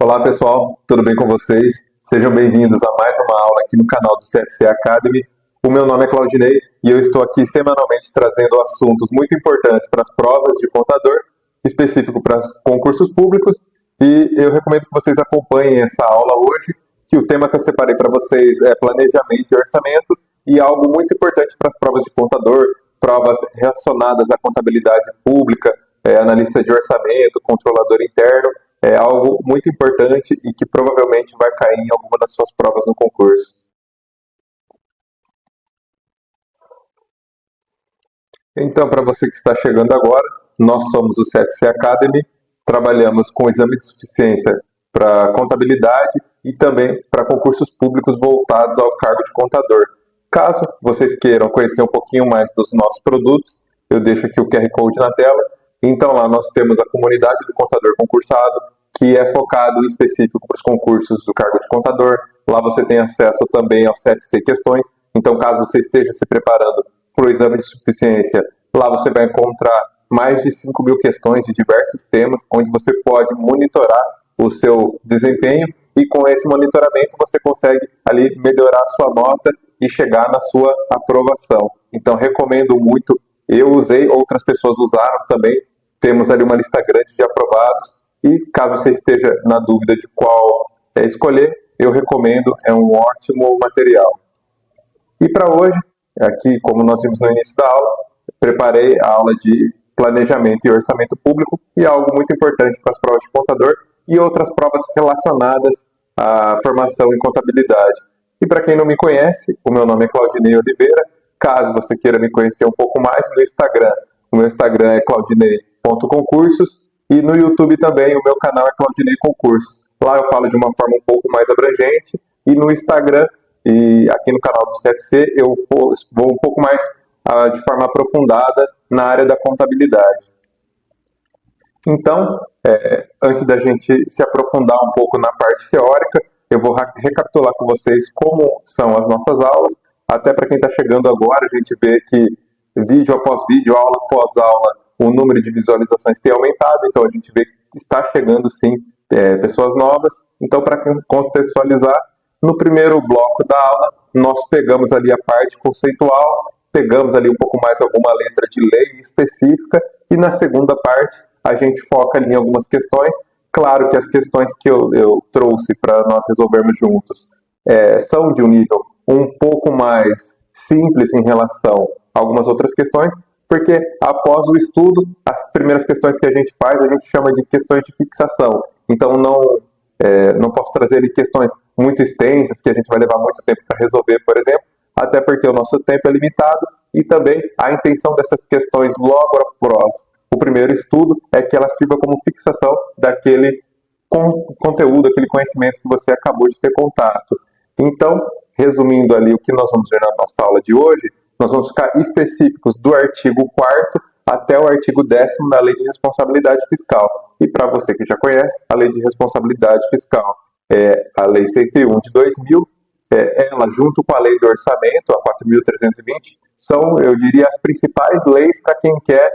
Olá pessoal, tudo bem com vocês? Sejam bem-vindos a mais uma aula aqui no canal do CFC Academy. O meu nome é Claudinei e eu estou aqui semanalmente trazendo assuntos muito importantes para as provas de contador, específico para concursos públicos, e eu recomendo que vocês acompanhem essa aula hoje, que o tema que eu separei para vocês é planejamento e orçamento, e algo muito importante para as provas de contador, provas relacionadas à contabilidade pública, analista de orçamento, controlador interno. É algo muito importante e que provavelmente vai cair em alguma das suas provas no concurso. Então, para você que está chegando agora, nós somos o CFC Academy, trabalhamos com exame de suficiência para contabilidade e também para concursos públicos voltados ao cargo de contador. Caso vocês queiram conhecer um pouquinho mais dos nossos produtos, eu deixo aqui o QR Code na tela. Então lá nós temos a comunidade do contador concursado, que é focado em específico para os concursos do cargo de contador. Lá você tem acesso também ao CFC Questões. Então caso você esteja se preparando para o exame de suficiência, lá você vai encontrar mais de 5.000 questões de diversos temas, onde você pode monitorar o seu desempenho e com esse monitoramento você consegue ali melhorar a sua nota e chegar na sua aprovação. Então recomendo muito, eu usei, outras pessoas usaram também, temos ali uma lista grande de aprovados e caso você esteja na dúvida de qual escolher, eu recomendo, é um ótimo material. E para hoje, aqui como nós vimos no início da aula, preparei a aula de planejamento e orçamento público e algo muito importante para as provas de contador e outras provas relacionadas à formação em contabilidade. E para quem não me conhece, o meu nome é Claudinei Oliveira. Caso você queira me conhecer um pouco mais, no Instagram, o meu Instagram é claudinei.concursos e no YouTube também o meu canal é Claudinei Concursos. Lá eu falo de uma forma um pouco mais abrangente e no Instagram e aqui no canal do CFC eu vou um pouco mais de forma aprofundada na área da contabilidade. Então, antes da gente se aprofundar um pouco na parte teórica, eu vou recapitular com vocês como são as nossas aulas. Até para quem está chegando agora, a gente vê que vídeo após vídeo, aula após aula, o número de visualizações tem aumentado, então a gente vê que está chegando sim pessoas novas. Então, para contextualizar, no primeiro bloco da aula, nós pegamos ali a parte conceitual, pegamos ali um pouco mais alguma letra de lei específica, e na segunda parte a gente foca ali em algumas questões. Claro que as questões que eu trouxe para nós resolvermos juntos são de um nível um pouco mais simples em relação a algumas outras questões, porque após o estudo, as primeiras questões que a gente faz, a gente chama de questões de fixação. Então não posso trazer ali questões muito extensas, que a gente vai levar muito tempo para resolver, por exemplo, até porque o nosso tempo é limitado e também a intenção dessas questões logo após o primeiro estudo é que ela sirva como fixação daquele conteúdo, aquele conhecimento que você acabou de ter contato. Então, resumindo ali o que nós vamos ver na nossa aula de hoje, nós vamos ficar específicos do artigo 4º até o artigo 10º da Lei de Responsabilidade Fiscal. E para você que já conhece, a Lei de Responsabilidade Fiscal é a Lei 101 de 2000, ela junto com a Lei do Orçamento, a 4.320, são, eu diria, as principais leis para quem quer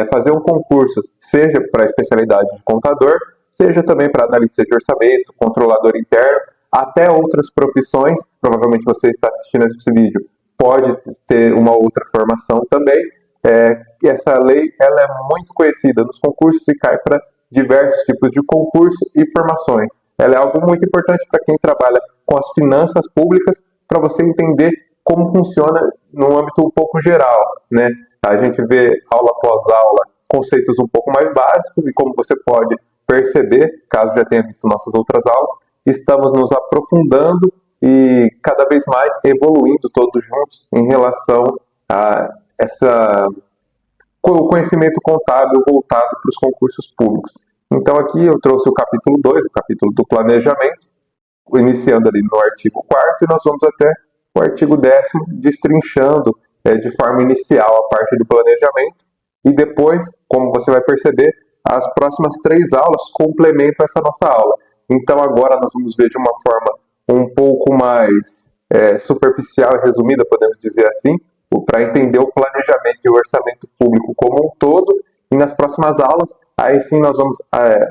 fazer um concurso, seja para a especialidade de contador, seja também para analista de orçamento, controlador interno, até outras profissões. Provavelmente você está assistindo esse vídeo, pode ter uma outra formação também. Essa lei ela é muito conhecida nos concursos e cai para diversos tipos de concurso e formações. Ela é algo muito importante para quem trabalha com as finanças públicas, para você entender como funciona no âmbito um pouco geral, né? A gente vê aula após aula conceitos um pouco mais básicos e como você pode perceber, caso já tenha visto nossas outras aulas, estamos nos aprofundando e cada vez mais evoluindo todos juntos em relação a o conhecimento contábil voltado para os concursos públicos. Então aqui eu trouxe o capítulo 2, o capítulo do planejamento, iniciando ali no artigo 4º e nós vamos até o artigo 10º, destrinchando de forma inicial a parte do planejamento e depois, como você vai perceber, as próximas 3 aulas complementam essa nossa aula. Então agora nós vamos ver de uma forma um pouco mais superficial e resumida, podemos dizer assim, para entender o planejamento e o orçamento público como um todo, e nas próximas aulas aí sim nós vamos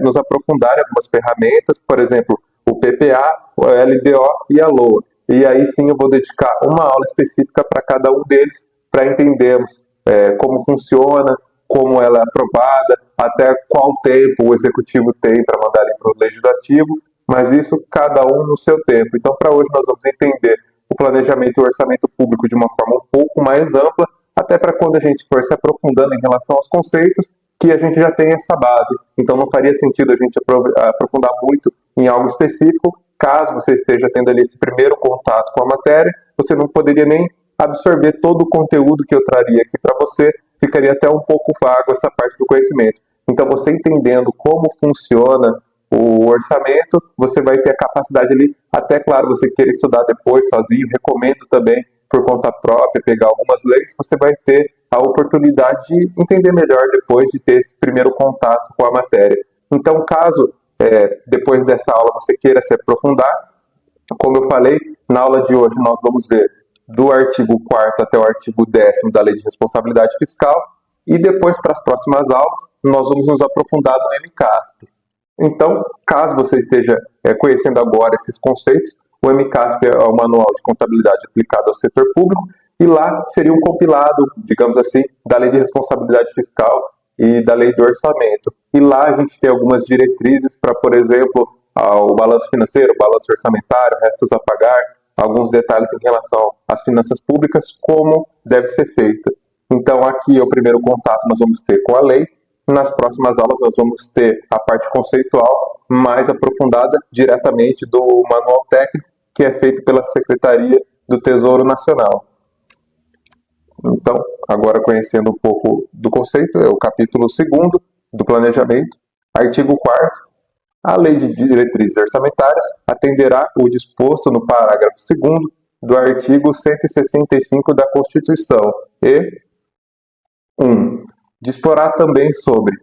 nos aprofundar em algumas ferramentas, por exemplo, o PPA, o LDO e a LOA. E aí sim eu vou dedicar uma aula específica para cada um deles, para entendermos como funciona, como ela é aprovada, até qual tempo o executivo tem para mandar para o legislativo, mas isso cada um no seu tempo. Então, para hoje nós vamos entender o planejamento e o orçamento público de uma forma um pouco mais ampla, até para quando a gente for se aprofundando em relação aos conceitos, que a gente já tem essa base. Então não faria sentido a gente aprofundar muito em algo específico, caso você esteja tendo ali esse primeiro contato com a matéria, você não poderia nem absorver todo o conteúdo que eu traria aqui para você, ficaria até um pouco vago essa parte do conhecimento. Então você entendendo como funciona o orçamento, você vai ter a capacidade ali, até claro, você querer estudar depois sozinho, recomendo também por conta própria, pegar algumas leis, você vai ter a oportunidade de entender melhor depois de ter esse primeiro contato com a matéria. Então, caso depois dessa aula você queira se aprofundar, como eu falei, na aula de hoje nós vamos ver do artigo 4º até o artigo 10º da Lei de Responsabilidade Fiscal, e depois, para as próximas aulas, nós vamos nos aprofundar no MCASP. Então, caso você esteja conhecendo agora esses conceitos, o MCASP é o Manual de Contabilidade Aplicado ao Setor Público, e lá seria um compilado, digamos assim, da Lei de Responsabilidade Fiscal e da Lei do Orçamento. E lá a gente tem algumas diretrizes para, por exemplo, o balanço financeiro, o balanço orçamentário, restos a pagar, alguns detalhes em relação às finanças públicas, como deve ser feito. Então, aqui é o primeiro contato nós vamos ter com a lei. Nas próximas aulas nós vamos ter a parte conceitual mais aprofundada diretamente do manual técnico, que é feito pela Secretaria do Tesouro Nacional. Então, agora conhecendo um pouco do conceito, é o capítulo 2º do planejamento, artigo 4º, a Lei de Diretrizes Orçamentárias atenderá o disposto no parágrafo 2º do artigo 165 da Constituição e 1. Disporá também sobre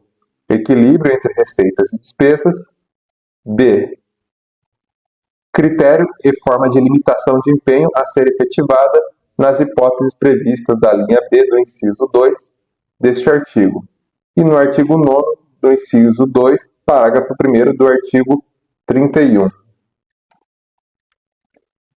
equilíbrio entre receitas e despesas. B. Critério e forma de limitação de empenho a ser efetivada nas hipóteses previstas da linha B do inciso 2 deste artigo. E no artigo 9º do inciso 2, parágrafo 1º do artigo 31.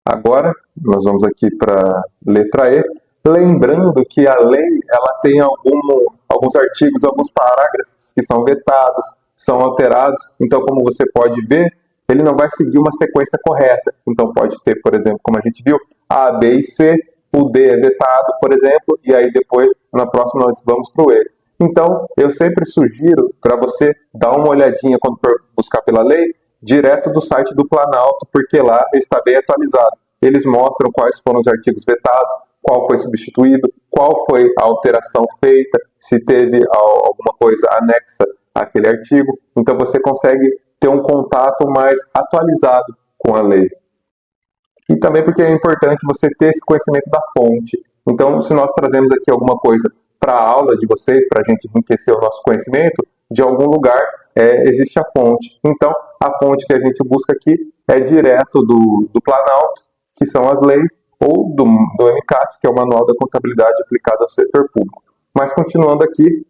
Agora, nós vamos aqui para a letra E, lembrando que a lei ela tem alguns artigos, alguns parágrafos que são vetados, são alterados. Então, como você pode ver, ele não vai seguir uma sequência correta. Então, pode ter, por exemplo, como a gente viu, A, B e C, o D é vetado, por exemplo, e aí depois, na próxima, nós vamos para o E. Então, eu sempre sugiro para você dar uma olhadinha quando for buscar pela lei, direto do site do Planalto, porque lá está bem atualizado. Eles mostram quais foram os artigos vetados, qual foi substituído, qual foi a alteração feita, se teve alguma coisa anexa àquele artigo. Então você consegue ter um contato mais atualizado com a lei. E também porque é importante você ter esse conhecimento da fonte. Então, se nós trazemos aqui alguma coisa para a aula de vocês, para a gente enriquecer o nosso conhecimento, de algum lugar existe a fonte. Então, a fonte que a gente busca aqui é direto do Planalto, que são as leis, ou do MCAT, que é o Manual da Contabilidade Aplicada ao Setor Público. Mas continuando aqui,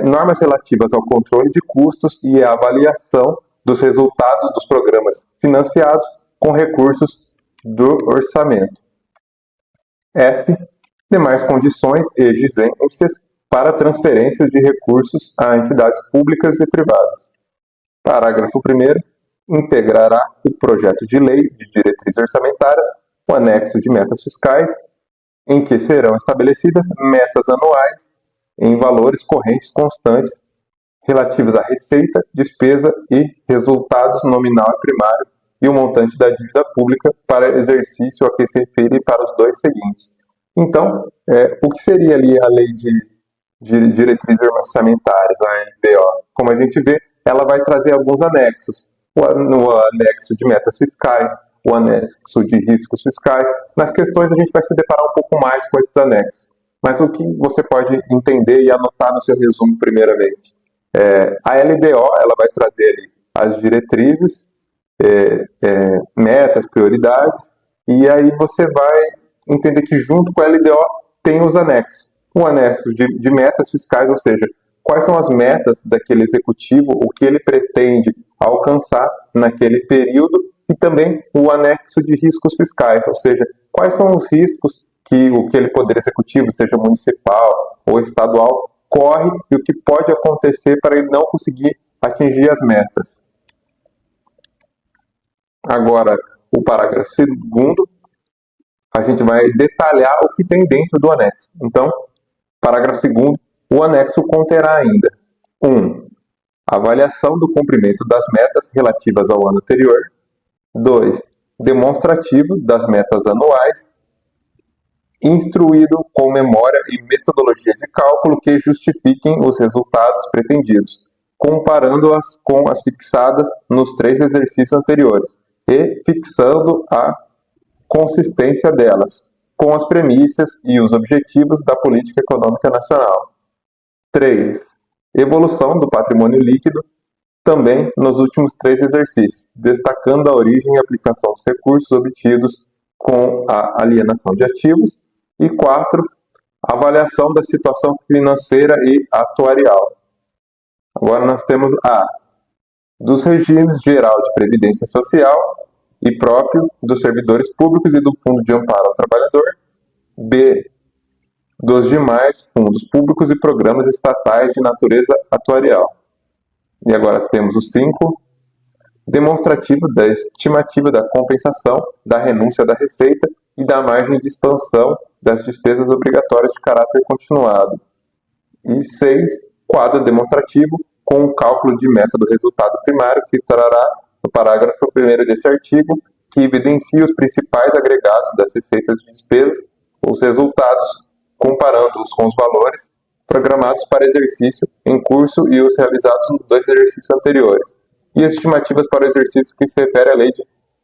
normas relativas ao controle de custos e a avaliação dos resultados dos programas financiados com recursos do orçamento. F. Demais condições e exigências para transferência de recursos a entidades públicas e privadas. Parágrafo 1º. Integrará o projeto de lei de diretrizes orçamentárias o anexo de metas fiscais, em que serão estabelecidas metas anuais em valores correntes constantes relativos à receita, despesa e resultados nominal e primário e o montante da dívida pública para exercício a que se refere para os dois seguintes. Então, o que seria ali a lei de diretrizes orçamentárias, a LDO? Como a gente vê, ela vai trazer alguns anexos. No anexo de metas fiscais, o anexo de riscos fiscais. Nas questões a gente vai se deparar um pouco mais com esses anexos. Mas o que você pode entender e anotar no seu resumo primeiramente? A LDO ela vai trazer ali as diretrizes, metas, prioridades, e aí você vai entender que junto com a LDO tem os anexos. O anexo de metas fiscais, ou seja, quais são as metas daquele executivo, o que ele pretende alcançar naquele período, e também o anexo de riscos fiscais, ou seja, quais são os riscos que aquele poder executivo, seja municipal ou estadual, corre e o que pode acontecer para ele não conseguir atingir as metas. Agora, o parágrafo 2º, a gente vai detalhar o que tem dentro do anexo. Então, parágrafo 2º, o anexo conterá ainda 1. Avaliação do cumprimento das metas relativas ao ano anterior. 2. Demonstrativo das metas anuais, instruído com memória e metodologia de cálculo que justifiquem os resultados pretendidos, comparando-as com as fixadas nos 3 exercícios anteriores e fixando a consistência delas com as premissas e os objetivos da política econômica nacional. 3. Evolução do patrimônio líquido, também nos últimos 3 exercícios, destacando a origem e aplicação dos recursos obtidos com a alienação de ativos. E 4. Avaliação da situação financeira e atuarial. Agora nós temos A. Dos regimes geral de previdência social e próprio dos servidores públicos e do Fundo de Amparo ao Trabalhador. B. Dos demais fundos públicos e programas estatais de natureza atuarial. E agora temos o 5, demonstrativo da estimativa da compensação, da renúncia da receita e da margem de expansão das despesas obrigatórias de caráter continuado. E 6, quadro demonstrativo com o cálculo de meta do resultado primário, que trará no parágrafo 1º desse artigo, que evidencia os principais agregados das receitas de despesas, os resultados, comparando-os com os valores programados para exercício em curso e os realizados nos 2 exercícios anteriores, e as estimativas para o exercício que se refere à lei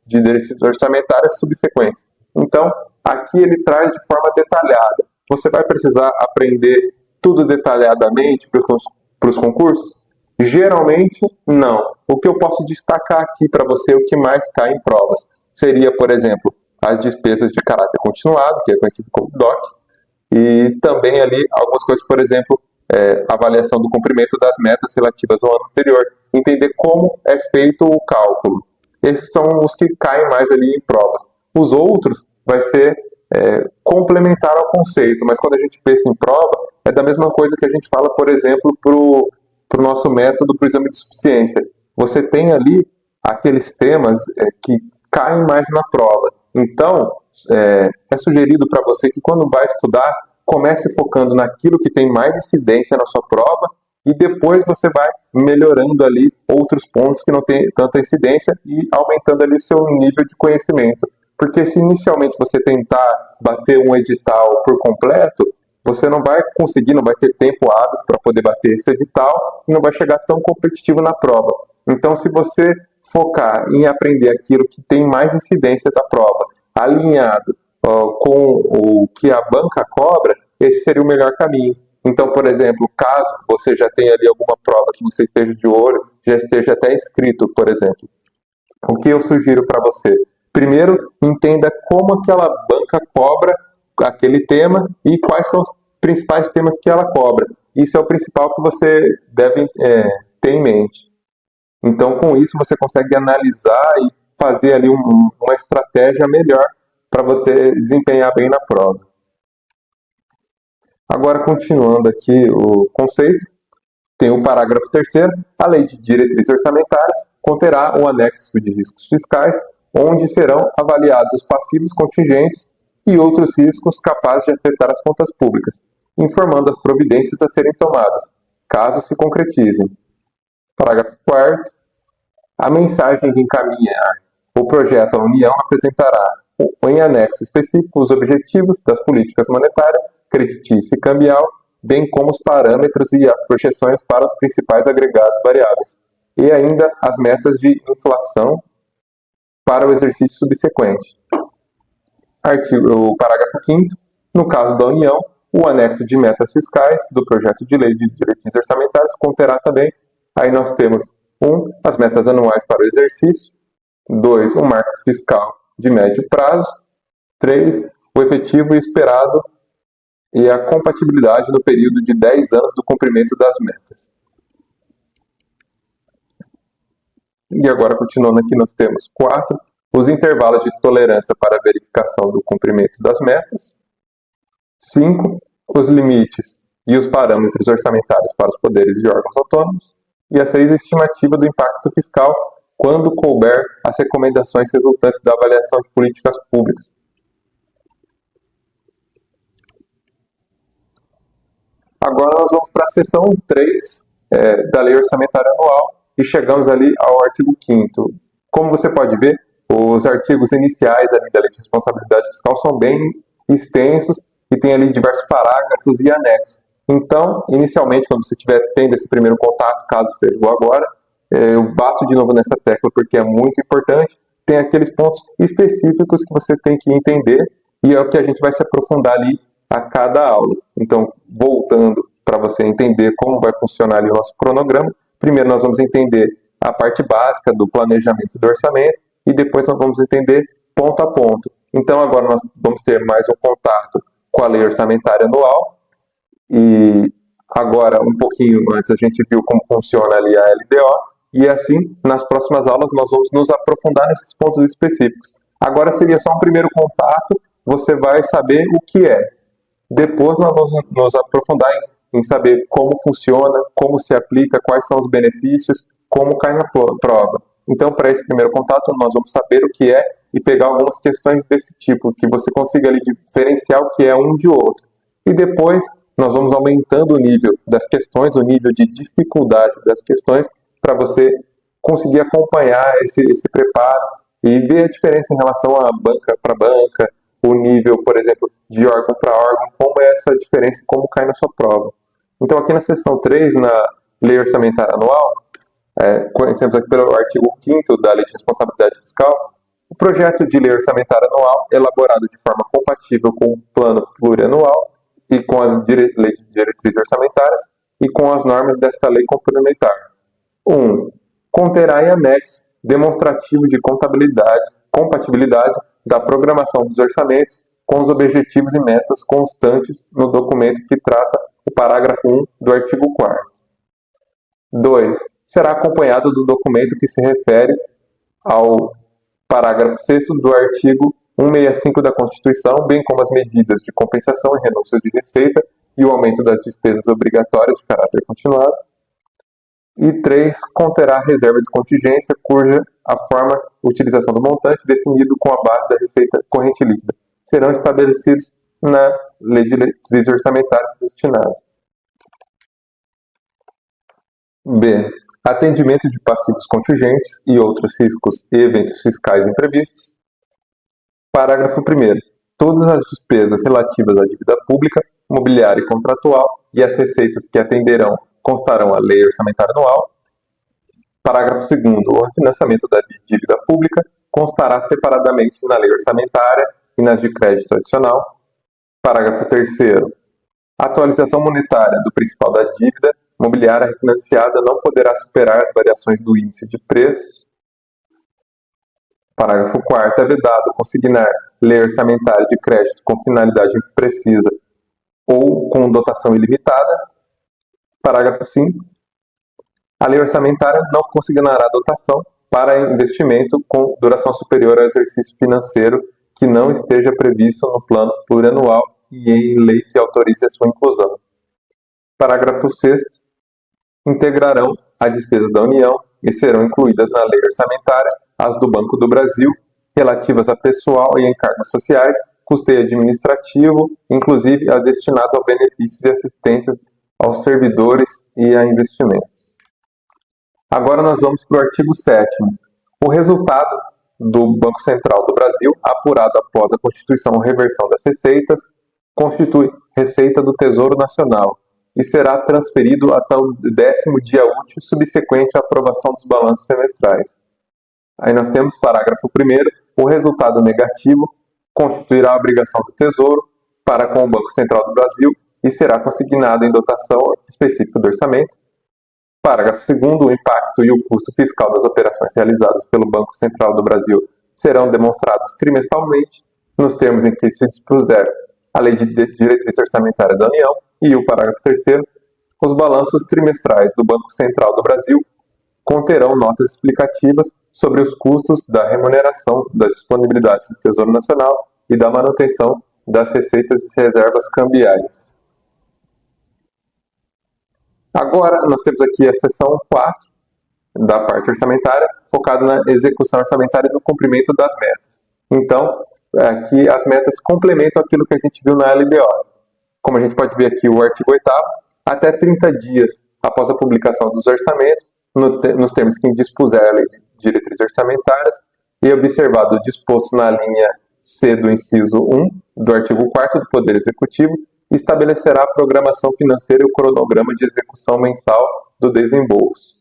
de exercícios orçamentários subsequentes. Então, aqui ele traz de forma detalhada. Você vai precisar aprender tudo detalhadamente para os concursos? Geralmente, não. O que eu posso destacar aqui para você, o que mais cai em provas, seria, por exemplo, as despesas de caráter continuado, que é conhecido como DOC, e também ali algumas coisas, por exemplo, avaliação do cumprimento das metas relativas ao ano anterior, entender como é feito o cálculo. Esses são os que caem mais ali em provas. Os outros vai ser complementar ao conceito, mas quando a gente pensa em prova, é da mesma coisa que a gente fala, por exemplo, para o nosso método para o exame de suficiência. Você tem ali aqueles temas que caem mais na prova. Então, é sugerido para você que quando vai estudar, comece focando naquilo que tem mais incidência na sua prova e depois você vai melhorando ali outros pontos que não tem tanta incidência e aumentando ali o seu nível de conhecimento. Porque se inicialmente você tentar bater um edital por completo, você não vai conseguir, não vai ter tempo hábil para poder bater esse edital e não vai chegar tão competitivo na prova. Então, se você focar em aprender aquilo que tem mais incidência da prova, alinhado com o que a banca cobra, esse seria o melhor caminho. Então, por exemplo, caso você já tenha ali alguma prova que você esteja de olho, já esteja até inscrito, por exemplo, o que eu sugiro para você? Primeiro, entenda como aquela banca cobra aquele tema e quais são os principais temas que ela cobra. Isso é o principal que você deve ter em mente. Então, com isso, você consegue analisar e fazer ali uma estratégia melhor para você desempenhar bem na prova. Agora, continuando aqui o conceito, tem o parágrafo 3º, a Lei de Diretrizes Orçamentárias conterá um anexo de riscos fiscais, onde serão avaliados os passivos contingentes e outros riscos capazes de afetar as contas públicas, informando as providências a serem tomadas, caso se concretizem. Parágrafo 4º, a mensagem que encaminhar o projeto à União apresentará, em anexo específico, os objetivos das políticas monetárias, creditícia e cambial, bem como os parâmetros e as projeções para os principais agregados variáveis, e ainda as metas de inflação para o exercício subsequente. O parágrafo 5º, no caso da União, o anexo de metas fiscais do projeto de lei de diretrizes orçamentárias conterá também, aí nós temos 1. As metas anuais para o exercício. 2. Um marco fiscal de médio prazo. 3. O efetivo e esperado e a compatibilidade no período de 10 anos do cumprimento das metas. E agora, continuando aqui, nós temos 4, os intervalos de tolerância para a verificação do cumprimento das metas. 5, os limites e os parâmetros orçamentários para os poderes e órgãos autônomos. E a 6, a estimativa do impacto fiscal quando couber as recomendações resultantes da avaliação de políticas públicas. Agora nós vamos para a seção 3 da Lei Orçamentária Anual e chegamos ali ao artigo 5º. Como você pode ver, os artigos iniciais ali da Lei de Responsabilidade Fiscal são bem extensos e tem ali diversos parágrafos e anexos. Então, inicialmente, quando você estiver tendo esse primeiro contato, caso seja o agora, eu bato de novo nessa tecla porque é muito importante. Tem aqueles pontos específicos que você tem que entender e é o que a gente vai se aprofundar ali a cada aula. Então, voltando para você entender como vai funcionar ali o nosso cronograma, primeiro nós vamos entender a parte básica do planejamento do orçamento e depois nós vamos entender ponto a ponto. Então, agora nós vamos ter mais um contato com a Lei Orçamentária Anual e agora, um pouquinho antes, a gente viu como funciona ali a LDO e assim, nas próximas aulas, nós vamos nos aprofundar nesses pontos específicos. Agora seria só um primeiro contato, você vai saber o que é. Depois nós vamos nos aprofundar em saber como funciona, como se aplica, quais são os benefícios, como cai na prova. Então, para esse primeiro contato, nós vamos saber o que é e pegar algumas questões desse tipo, que você consiga ali diferenciar o que é um de outro. E depois, nós vamos aumentando o nível das questões, o nível de dificuldade das questões, para você conseguir acompanhar esse preparo e ver a diferença em relação a banca para banca, o nível, por exemplo, de órgão para órgão, como é essa diferença e como cai na sua prova. Então, aqui na seção 3, na Lei Orçamentária Anual, conhecemos aqui pelo artigo 5º da Lei de Responsabilidade Fiscal, o projeto de Lei Orçamentária Anual, elaborado de forma compatível com o Plano Plurianual e com as leis de diretrizes orçamentárias e com as normas desta lei complementar. 1. Conterá em anexo demonstrativo de compatibilidade da programação dos orçamentos com os objetivos e metas constantes no documento que trata o parágrafo 1 do artigo 4º. 2. Será acompanhado do documento que se refere ao parágrafo 6º do artigo 165 da Constituição, bem como as medidas de compensação e renúncia de receita e o aumento das despesas obrigatórias de caráter continuado. E 3. Conterá reserva de contingência, cuja a forma de utilização do montante definido com a base da receita corrente líquida serão estabelecidos na Lei de Diretrizes Orçamentárias destinadas. B. Atendimento de passivos contingentes e outros riscos e eventos fiscais imprevistos. Parágrafo 1º. Todas as despesas relativas à dívida pública, mobiliária e contratual e as receitas que atenderão constarão a Lei Orçamentária Anual. Parágrafo 2º. O refinanciamento da dívida pública constará separadamente na Lei Orçamentária e nas de crédito adicional. Parágrafo 3º. A atualização monetária do principal da dívida mobiliária refinanciada não poderá superar as variações do índice de preços. Parágrafo 4º. É vedado consignar lei orçamentária de crédito com finalidade imprecisa ou com dotação ilimitada. Parágrafo 5º. A lei orçamentária não consignará dotação para investimento com duração superior ao exercício financeiro que não esteja previsto no plano plurianual e em lei que autorize a sua inclusão. Parágrafo 6º. Integrarão a despesa da União e serão incluídas na lei orçamentária as do Banco do Brasil, relativas a pessoal e encargos sociais, custeio administrativo, inclusive as destinadas ao benefícios e assistências aos servidores e a investimentos. Agora nós vamos para o artigo 7º. O resultado do Banco Central do Brasil, apurado após a constituição ou reversão das receitas, constitui receita do Tesouro Nacional e será transferido até o 10º dia útil subsequente à aprovação dos balanços semestrais. Aí nós temos parágrafo 1º. O resultado negativo constituirá a obrigação do Tesouro para com o Banco Central do Brasil e será consignado em dotação específica do orçamento. Parágrafo 2º. O impacto e o custo fiscal das operações realizadas pelo Banco Central do Brasil serão demonstrados trimestralmente, nos termos em que se dispuser a Lei de Diretrizes Orçamentárias da União e o parágrafo 3º, os balanços trimestrais do Banco Central do Brasil conterão notas explicativas sobre os custos da remuneração das disponibilidades do Tesouro Nacional e da manutenção das receitas e reservas cambiais. Agora, nós temos aqui a seção 4 da parte orçamentária, focada na execução orçamentária e no cumprimento das metas. Então, aqui as metas complementam aquilo que a gente viu na LDO. Como a gente pode ver aqui o artigo 8º, até 30 dias após a publicação dos orçamentos, nos termos que dispuser a Lei de Diretrizes Orçamentárias, e observado o disposto na linha C do inciso 1 do artigo 4º do Poder Executivo, estabelecerá a programação financeira e o cronograma de execução mensal do desembolso.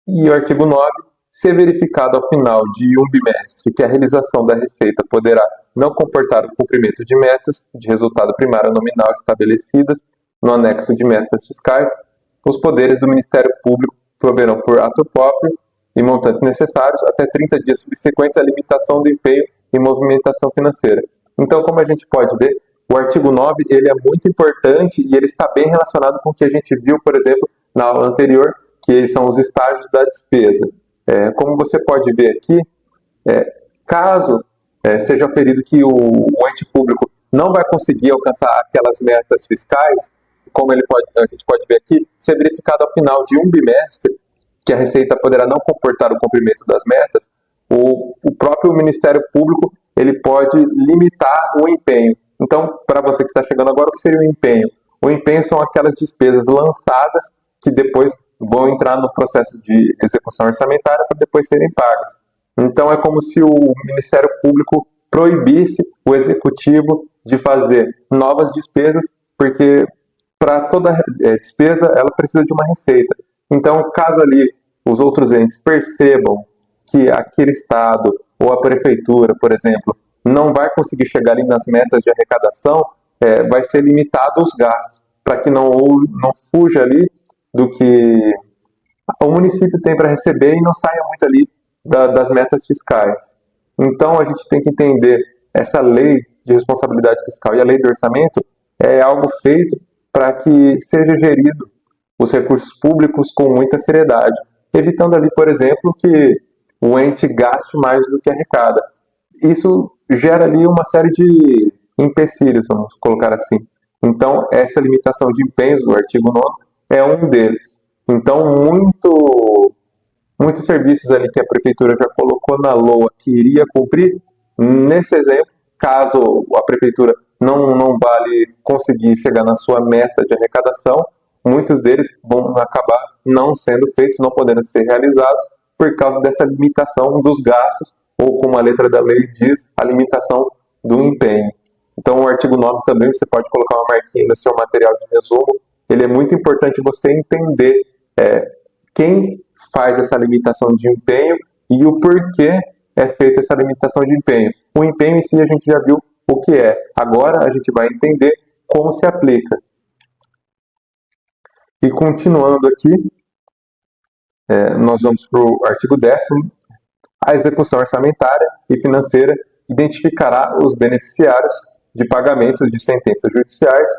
E o artigo 9, se verificado ao final de um bimestre que a realização da receita poderá não comportar o cumprimento de metas de resultado primário nominal estabelecidas no anexo de metas fiscais, os poderes do Ministério Público proverão por ato próprio e montantes necessários até 30 dias subsequentes à limitação do empenho e movimentação financeira. Então, como a gente pode ver, o artigo 9 ele é muito importante e ele está bem relacionado com o que a gente viu, por exemplo, na aula anterior, que são os estágios da despesa. Como você pode ver aqui, caso seja oferido que o ente público não vai conseguir alcançar aquelas metas fiscais, como a gente pode ver aqui, se é verificado ao final de um bimestre que a Receita poderá não comportar o cumprimento das metas, o próprio Ministério Público ele pode limitar o empenho. Então, para você que está chegando agora, o que seria o empenho? O empenho são aquelas despesas lançadas que depois vão entrar no processo de execução orçamentária para depois serem pagas. Então, é como se o Ministério Público proibisse o Executivo de fazer novas despesas, porque para toda despesa ela precisa de uma receita. Então, caso ali os outros entes percebam que aquele Estado ou a Prefeitura, por exemplo, não vai conseguir chegar ali nas metas de arrecadação, vai ser limitado os gastos, para que não fuja ali do que o município tem para receber e não saia muito ali das metas fiscais. Então, a gente tem que entender essa lei de responsabilidade fiscal e a lei do orçamento é algo feito para que seja gerido os recursos públicos com muita seriedade, evitando ali, por exemplo, que o ente gaste mais do que arrecada. Isso gera ali uma série de empecilhos, vamos colocar assim. Então, essa limitação de empenhos do artigo 9º é um deles. Então, muitos serviços ali que a Prefeitura já colocou na LOA que iria cumprir, nesse exemplo, caso a Prefeitura não vale conseguir chegar na sua meta de arrecadação, muitos deles vão acabar não sendo feitos, não podendo ser realizados, por causa dessa limitação dos gastos, ou como a letra da lei diz, a limitação do empenho. Então, o artigo 9 também, você pode colocar uma marquinha no seu material de resumo, ele é muito importante você entender quem faz essa limitação de empenho e o porquê é feita essa limitação de empenho. O empenho em si a gente já viu o que é. Agora a gente vai entender como se aplica. E continuando aqui, nós vamos para o artigo 10º. A execução orçamentária e financeira identificará os beneficiários de pagamentos de sentenças judiciais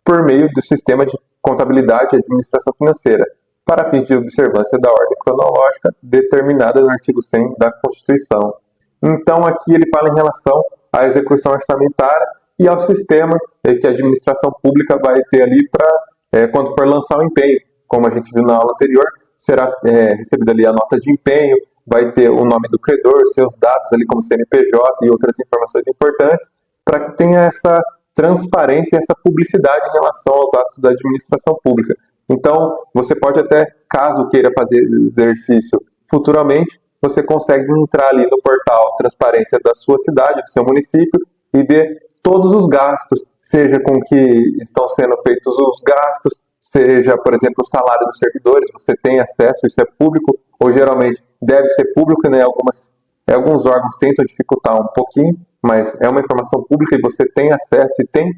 por meio do sistema de contabilidade e administração financeira, para fins de observância da ordem cronológica determinada no artigo 100 da Constituição. Então, aqui ele fala em relação à execução orçamentária e ao sistema que a administração pública vai ter ali para, quando for lançar o empenho. Como a gente viu na aula anterior, será recebida ali a nota de empenho, vai ter o nome do credor, seus dados ali como CNPJ e outras informações importantes, para que tenha essa transparência e essa publicidade em relação aos atos da administração pública. Então, você pode até, caso queira fazer exercício futuramente, você consegue entrar ali no portal Transparência da sua cidade, do seu município, e ver todos os gastos, seja com que estão sendo feitos os gastos, seja, por exemplo, o salário dos servidores, você tem acesso, isso é público, ou geralmente deve ser público, né? Alguns órgãos tentam dificultar um pouquinho, mas é uma informação pública e você tem acesso e tem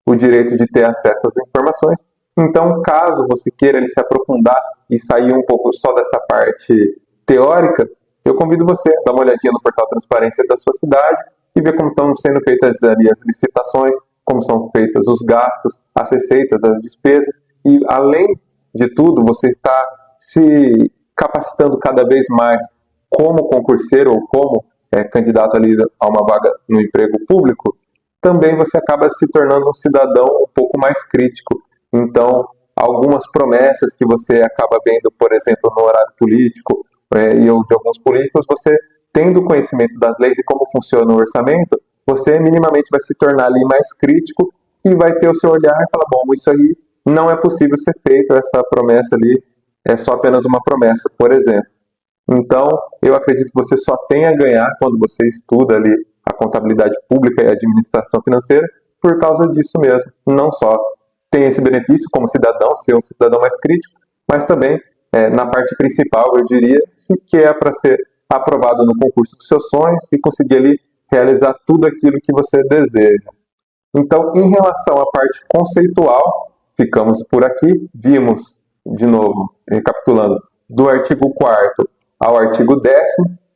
o direito de ter acesso às informações. Então, caso você queira se aprofundar e sair um pouco só dessa parte teórica, eu convido você a dar uma olhadinha no portal Transparência da sua cidade e ver como estão sendo feitas ali as licitações, como são feitas os gastos, as receitas, as despesas, e além de tudo, você está se capacitando cada vez mais como concurseiro ou como candidato ali a uma vaga no emprego público, também você acaba se tornando um cidadão um pouco mais crítico. Então, algumas promessas que você acaba vendo, por exemplo, no horário político e de alguns políticos, você tendo conhecimento das leis e como funciona o orçamento, você minimamente vai se tornar ali mais crítico e vai ter o seu olhar e falar, bom, isso aí não é possível ser feito, essa promessa ali é só apenas uma promessa, por exemplo. Então, eu acredito que você só tem a ganhar quando você estuda ali a contabilidade pública e a administração financeira por causa disso mesmo. Não só tem esse benefício como cidadão, ser um cidadão mais crítico, mas também na parte principal, eu diria, que é para ser aprovado no concurso dos seus sonhos e conseguir ali realizar tudo aquilo que você deseja. Então, em relação à parte conceitual, ficamos por aqui, vimos, de novo, recapitulando, do artigo 4º ao artigo 10º,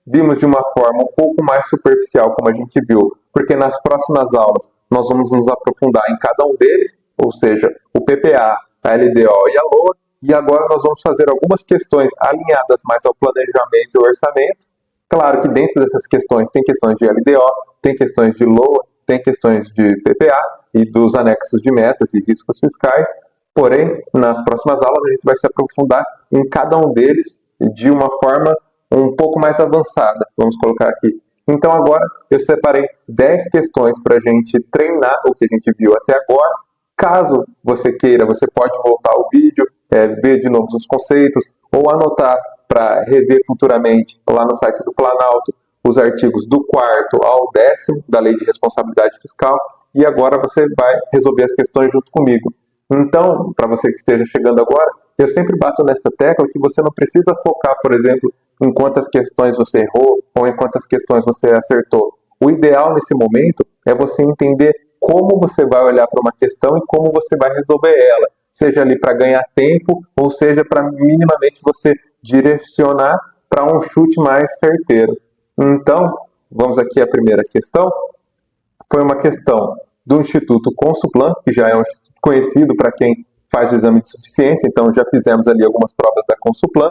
vimos de uma forma um pouco mais superficial, como a gente viu, porque nas próximas aulas nós vamos nos aprofundar em cada um deles, ou seja, o PPA, a LDO e a LOA, e agora nós vamos fazer algumas questões alinhadas mais ao planejamento e orçamento. Claro que dentro dessas questões tem questões de LDO, tem questões de LOA, tem questões de PPA e dos anexos de metas e riscos fiscais, porém, nas próximas aulas a gente vai se aprofundar em cada um deles de uma forma um pouco mais avançada, vamos colocar aqui. Então agora eu separei 10 questões para a gente treinar o que a gente viu até agora. Caso você queira, você pode voltar ao vídeo, ver de novo os conceitos, ou anotar para rever futuramente lá no site do Planalto os artigos do 4º ao 10º da Lei de Responsabilidade Fiscal, e agora você vai resolver as questões junto comigo. Então, para você que esteja chegando agora, eu sempre bato nessa tecla que você não precisa focar, por exemplo, em quantas questões você errou ou em quantas questões você acertou. O ideal nesse momento é você entender como você vai olhar para uma questão e como você vai resolver ela, seja ali para ganhar tempo ou seja para minimamente você direcionar para um chute mais certeiro. Então, vamos aqui à primeira questão. Foi uma questão do Instituto Consuplan, que já é um instituto conhecido para quem faz o exame de suficiência, então já fizemos ali algumas provas da Consuplan.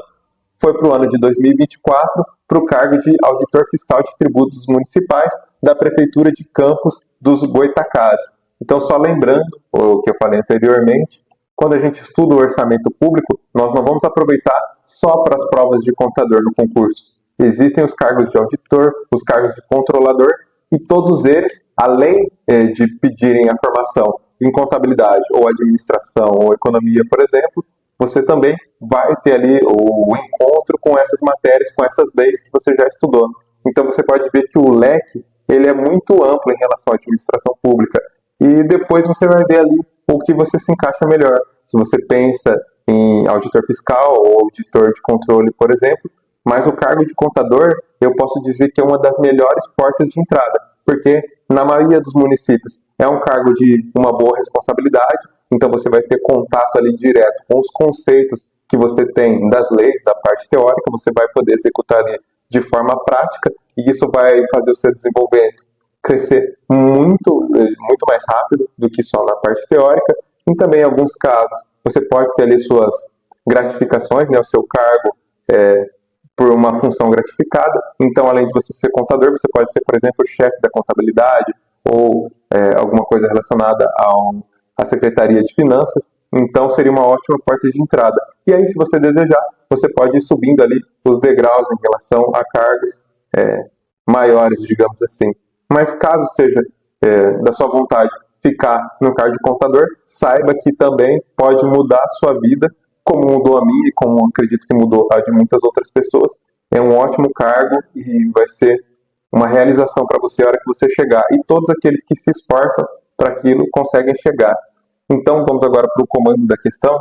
Foi para o ano de 2024, para o cargo de auditor fiscal de tributos municipais da Prefeitura de Campos dos Goytacazes. Então, só lembrando o que eu falei anteriormente, quando a gente estuda o orçamento público, nós não vamos aproveitar só para as provas de contador no concurso. Existem os cargos de auditor, os cargos de controlador, e todos eles, além de pedirem a formação em contabilidade ou administração ou economia, por exemplo, você também vai ter ali o encontro com essas matérias, com essas leis que você já estudou. Então você pode ver que o leque ele é muito amplo em relação à administração pública. E depois você vai ver ali o que você se encaixa melhor. Se você pensa em auditor fiscal ou auditor de controle, por exemplo, mas o cargo de contador, eu posso dizer que é uma das melhores portas de entrada, porque na maioria dos municípios é um cargo de uma boa responsabilidade, então você vai ter contato ali direto com os conceitos que você tem das leis, da parte teórica, você vai poder executar ali de forma prática, e isso vai fazer o seu desenvolvimento crescer muito mais rápido do que só na parte teórica. E também, em alguns casos, você pode ter ali suas gratificações, né, o seu cargo por uma função gratificada. Então, além de você ser contador, você pode ser, por exemplo, chefe da contabilidade ou alguma coisa relacionada à Secretaria de Finanças. Então, seria uma ótima porta de entrada. E aí, se você desejar, você pode ir subindo ali os degraus em relação a cargos maiores, digamos assim. Mas caso seja da sua vontade ficar no cargo de contador, saiba que também pode mudar a sua vida, como mudou a minha e como acredito que mudou a de muitas outras pessoas. É um ótimo cargo e vai ser uma realização para você a hora que você chegar. E todos aqueles que se esforçam para aquilo conseguem chegar. Então vamos agora para o comando da questão.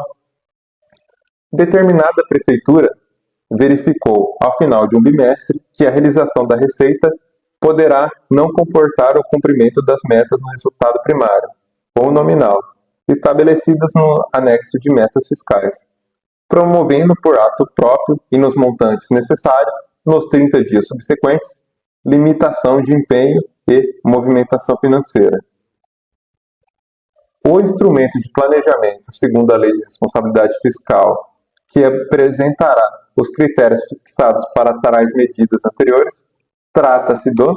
Determinada prefeitura verificou, ao final de um bimestre, que a realização da receita poderá não comportar o cumprimento das metas no resultado primário, ou nominal, estabelecidas no anexo de metas fiscais, promovendo por ato próprio e nos montantes necessários, nos 30 dias subsequentes, limitação de empenho e movimentação financeira. o instrumento de planejamento, segundo a Lei de Responsabilidade Fiscal, que apresentará os critérios fixados para tais medidas anteriores, trata-se do...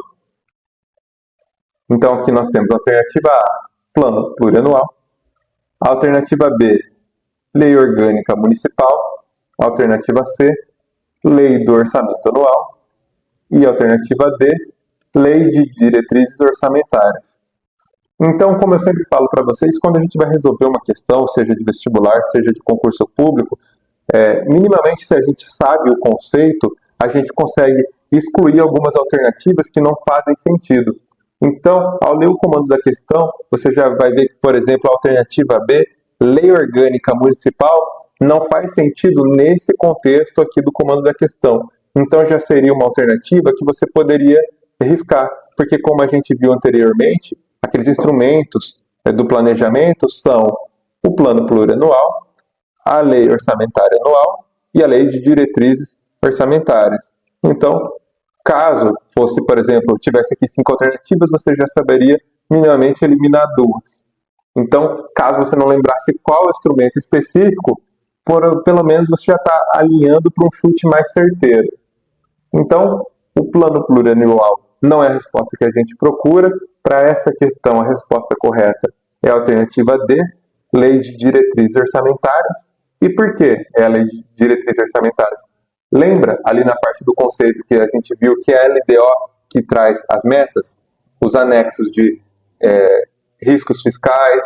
Então, aqui nós temos a alternativa A, Plano Plurianual, a alternativa B, Lei Orgânica Municipal, a alternativa C, Lei do Orçamento Anual e a alternativa D, Lei de Diretrizes Orçamentárias. Então, como eu sempre falo para vocês, quando a gente vai resolver uma questão, seja de vestibular, seja de concurso público, minimamente, se a gente sabe o conceito, a gente consegue excluir algumas alternativas que não fazem sentido. Então, ao ler o comando da questão, você já vai ver que, por exemplo, a alternativa B, Lei Orgânica Municipal, não faz sentido nesse contexto aqui do comando da questão. Então, já seria uma alternativa que você poderia riscar, porque como a gente viu anteriormente, aqueles instrumentos do planejamento são o Plano Plurianual, a Lei Orçamentária Anual e a Lei de Diretrizes Orçamentárias. Então, caso fosse, por exemplo, tivesse aqui 5 alternativas, você já saberia minimamente eliminar 2. Então, caso você não lembrasse qual instrumento específico, pelo menos você já está alinhando para um chute mais certeiro. Então, o Plano Plurianual não é a resposta que a gente procura. Para essa questão, a resposta correta é a alternativa D, Lei de Diretrizes Orçamentárias. E por que é a Lei de Diretrizes Orçamentárias? Lembra ali na parte do conceito que a gente viu que é a LDO que traz as metas, os anexos de riscos fiscais,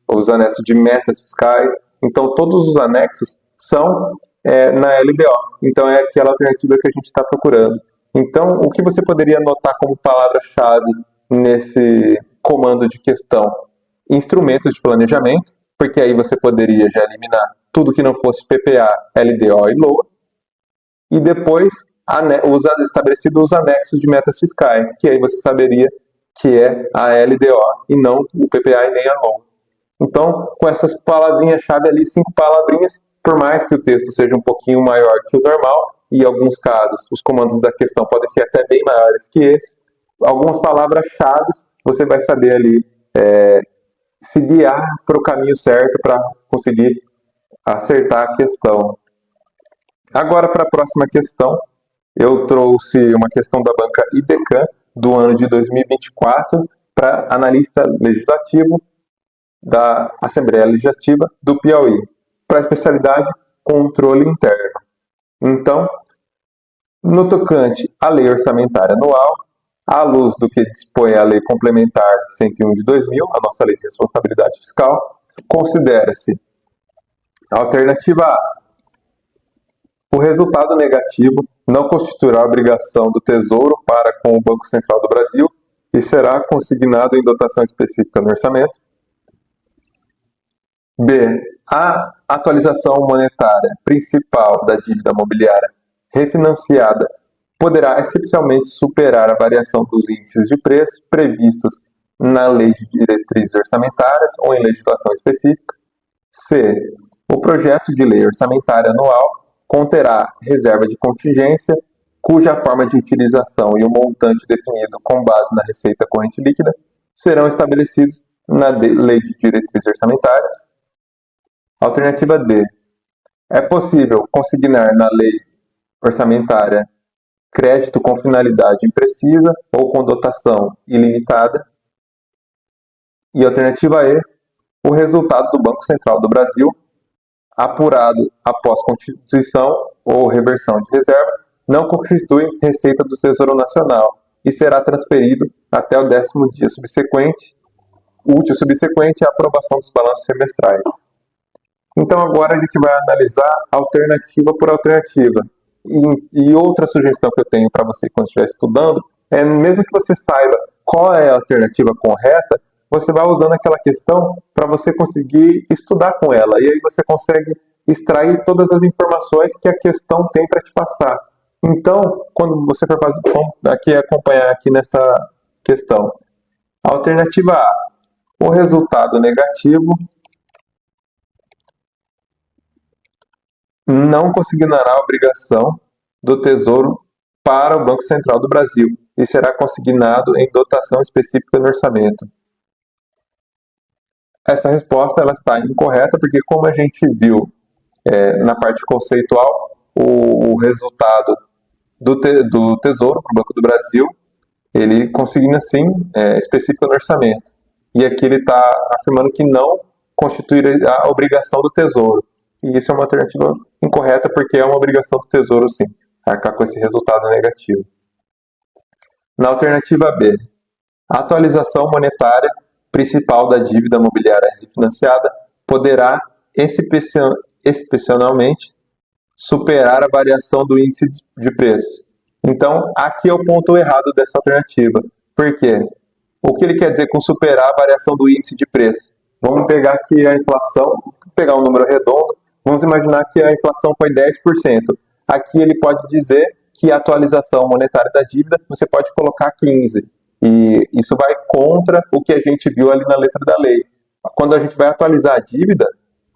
os anexos de metas fiscais. Então, todos os anexos são na LDO. Então, é aquela alternativa que a gente está procurando. Então, o que você poderia anotar como palavra-chave nesse comando de questão? Instrumentos de planejamento, porque aí você poderia já eliminar tudo que não fosse PPA, LDO e LOA. E depois, estabelecidos os anexos de metas fiscais, que aí você saberia que é a LDO e não o PPA e nem a LOA. Então, com essas palavrinhas-chave ali, 5 palavrinhas, por mais que o texto seja um pouquinho maior que o normal, e em alguns casos os comandos da questão podem ser até bem maiores que esse, algumas palavras-chave você vai saber ali se guiar para o caminho certo para conseguir acertar a questão. Agora, para a próxima questão, eu trouxe uma questão da banca IDECAM do ano de 2024 para analista legislativo da Assembleia Legislativa do Piauí, para a especialidade controle interno. Então, no tocante à Lei Orçamentária Anual, à luz do que dispõe a Lei Complementar 101 de 2000, a nossa Lei de Responsabilidade Fiscal, considera-se a alternativa A. O resultado negativo não constituirá obrigação do Tesouro para com o Banco Central do Brasil e será consignado em dotação específica no orçamento. B. A atualização monetária principal da dívida mobiliária refinanciada poderá excepcionalmente superar a variação dos índices de preço previstos na Lei de Diretrizes Orçamentárias ou em legislação específica. C. O projeto de lei orçamentária anual conterá reserva de contingência, cuja forma de utilização e o montante definido com base na receita corrente líquida serão estabelecidos na Lei de Diretrizes Orçamentárias. Alternativa D. É possível consignar na lei orçamentária crédito com finalidade imprecisa ou com dotação ilimitada. E alternativa E. O resultado do Banco Central do Brasil, apurado após constituição ou reversão de reservas, não constitui receita do Tesouro Nacional e será transferido até o 10º dia subsequente, útil subsequente à aprovação dos balanços semestrais. Então agora a gente vai analisar alternativa por alternativa. E outra sugestão que eu tenho para você quando estiver estudando é, mesmo que você saiba qual é a alternativa correta, você vai usando aquela questão para você conseguir estudar com ela. E aí você consegue extrair todas as informações que a questão tem para te passar. Então, quando você for acompanhar aqui nessa questão, alternativa A, o resultado negativo não consignará a obrigação do Tesouro para o Banco Central do Brasil e será consignado em dotação específica no orçamento. essa resposta ela está incorreta, porque como a gente viu na parte conceitual, o resultado do Tesouro para o Banco do Brasil, ele consigna sim específico no orçamento. E aqui ele está afirmando que não constitui a obrigação do Tesouro. E isso é uma alternativa incorreta, porque é uma obrigação do Tesouro, sim, arcar com esse resultado negativo. Na alternativa B, a atualização monetária principal da dívida mobiliária refinanciada poderá excepcionalmente superar a variação do índice de preços. Então, aqui é o ponto errado dessa alternativa. Por quê? O que ele quer dizer com superar a variação do índice de preço? Vamos pegar aqui a inflação, pegar um número redondo, vamos imaginar que a inflação foi 10%. Aqui ele pode dizer que a atualização monetária da dívida, você pode colocar 15%. E isso vai contra o que a gente viu ali na letra da lei. Quando a gente vai atualizar a dívida,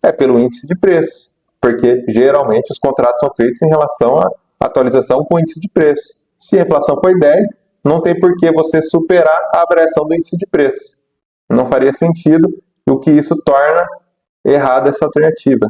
é pelo índice de preços, porque geralmente os contratos são feitos em relação à atualização com o índice de preço. Se a inflação foi 10, não tem por que você superar a variação do índice de preço. Não faria sentido, o que isso torna errada essa alternativa.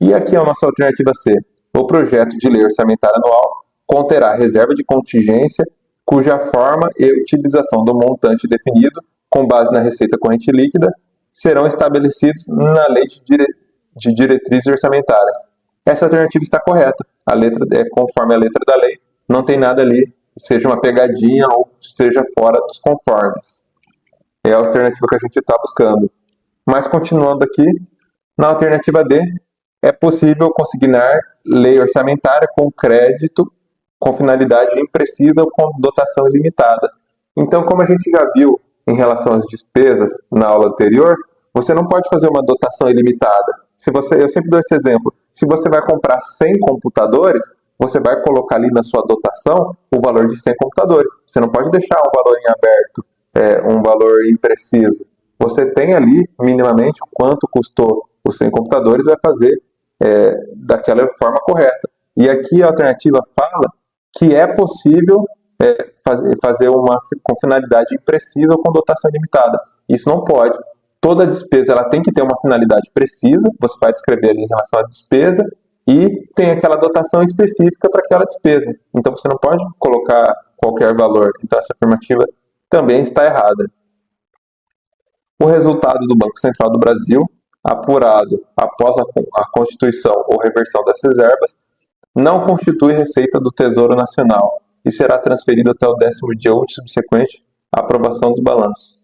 E aqui é a nossa alternativa C. O projeto de lei orçamentária anual conterá reserva de contingência cuja forma e utilização do montante definido com base na receita corrente líquida serão estabelecidos na lei de diretrizes orçamentárias. Essa alternativa está correta. A letra é conforme a letra da lei, não tem nada ali que seja uma pegadinha ou esteja fora dos conformes. É a alternativa que a gente está buscando. Mas continuando aqui, na alternativa D, é possível consignar lei orçamentária com crédito com finalidade imprecisa ou com dotação ilimitada. Então, como a gente já viu em relação às despesas na aula anterior, você não pode fazer uma dotação ilimitada. Eu sempre dou esse exemplo. Se você vai comprar 100 computadores, você vai colocar ali na sua dotação o valor de 100 computadores. Você não pode deixar um valor em aberto, um valor impreciso. Você tem ali, minimamente, quanto custou os 100 computadores e vai fazer daquela forma correta. E aqui a alternativa fala que é possível fazer uma com finalidade imprecisa ou com dotação limitada. Isso não pode. Toda despesa ela tem que ter uma finalidade precisa, você vai descrever ali em relação à despesa, e tem aquela dotação específica para aquela despesa. Então você não pode colocar qualquer valor. Então essa afirmativa também está errada. O resultado do Banco Central do Brasil, apurado após a constituição ou reversão das reservas, não constitui receita do Tesouro Nacional e será transferido até o 10º dia útil subsequente à aprovação dos balanços.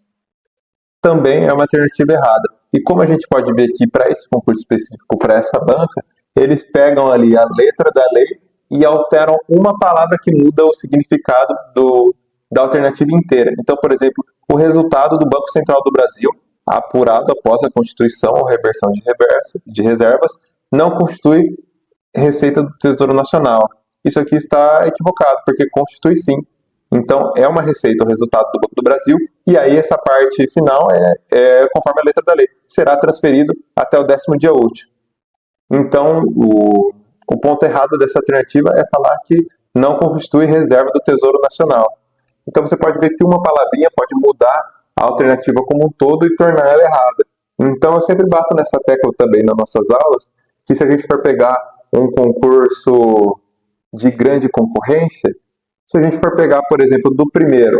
Também é uma alternativa errada. E como a gente pode ver aqui para esse concurso específico, para essa banca, eles pegam ali a letra da lei e alteram uma palavra que muda o significado da alternativa inteira. Então, por exemplo, o resultado do Banco Central do Brasil, apurado após a constituição ou reversão de reservas, não constitui receita do Tesouro Nacional. Isso aqui está equivocado, porque constitui sim. Então, é uma receita o resultado do Banco do Brasil, e aí essa parte final é conforme a letra da lei. Será transferido até o 10º dia útil. Então, o ponto errado dessa alternativa é falar que não constitui reserva do Tesouro Nacional. Então, você pode ver que uma palavrinha pode mudar a alternativa como um todo e tornar ela errada. Então, eu sempre bato nessa tecla também nas nossas aulas, que se a gente for pegar um concurso de grande concorrência, se a gente for pegar, por exemplo, do primeiro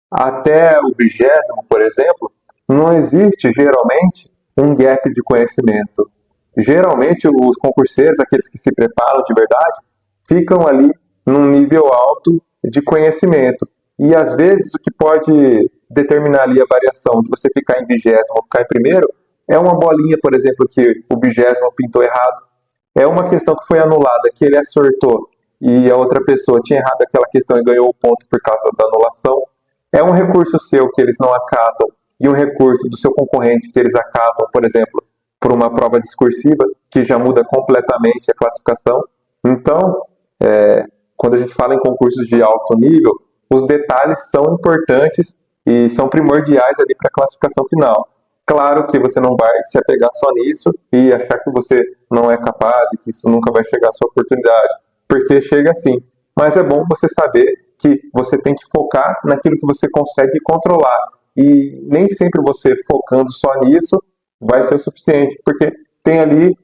até o 20º, por exemplo, não existe, geralmente, um gap de conhecimento. Geralmente, os concurseiros, aqueles que se preparam de verdade, ficam ali num nível alto de conhecimento. E, às vezes, o que pode determinar ali a variação de você ficar em 20º ou ficar em primeiro é uma bolinha, por exemplo, que o 20º pintou errado. É uma questão que foi anulada, que ele acertou e a outra pessoa tinha errado aquela questão e ganhou o ponto por causa da anulação. É um recurso seu que eles não acatam e um recurso do seu concorrente que eles acatam, por exemplo, por uma prova discursiva, que já muda completamente a classificação. Então, quando a gente fala em concursos de alto nível, os detalhes são importantes e são primordiais ali para a classificação final. Claro que você não vai se apegar só nisso e achar que você não é capaz e que isso nunca vai chegar à sua oportunidade, porque chega assim. Mas é bom você saber que você tem que focar naquilo que você consegue controlar. e nem sempre você focando só nisso vai ser o suficiente, porque tem ali,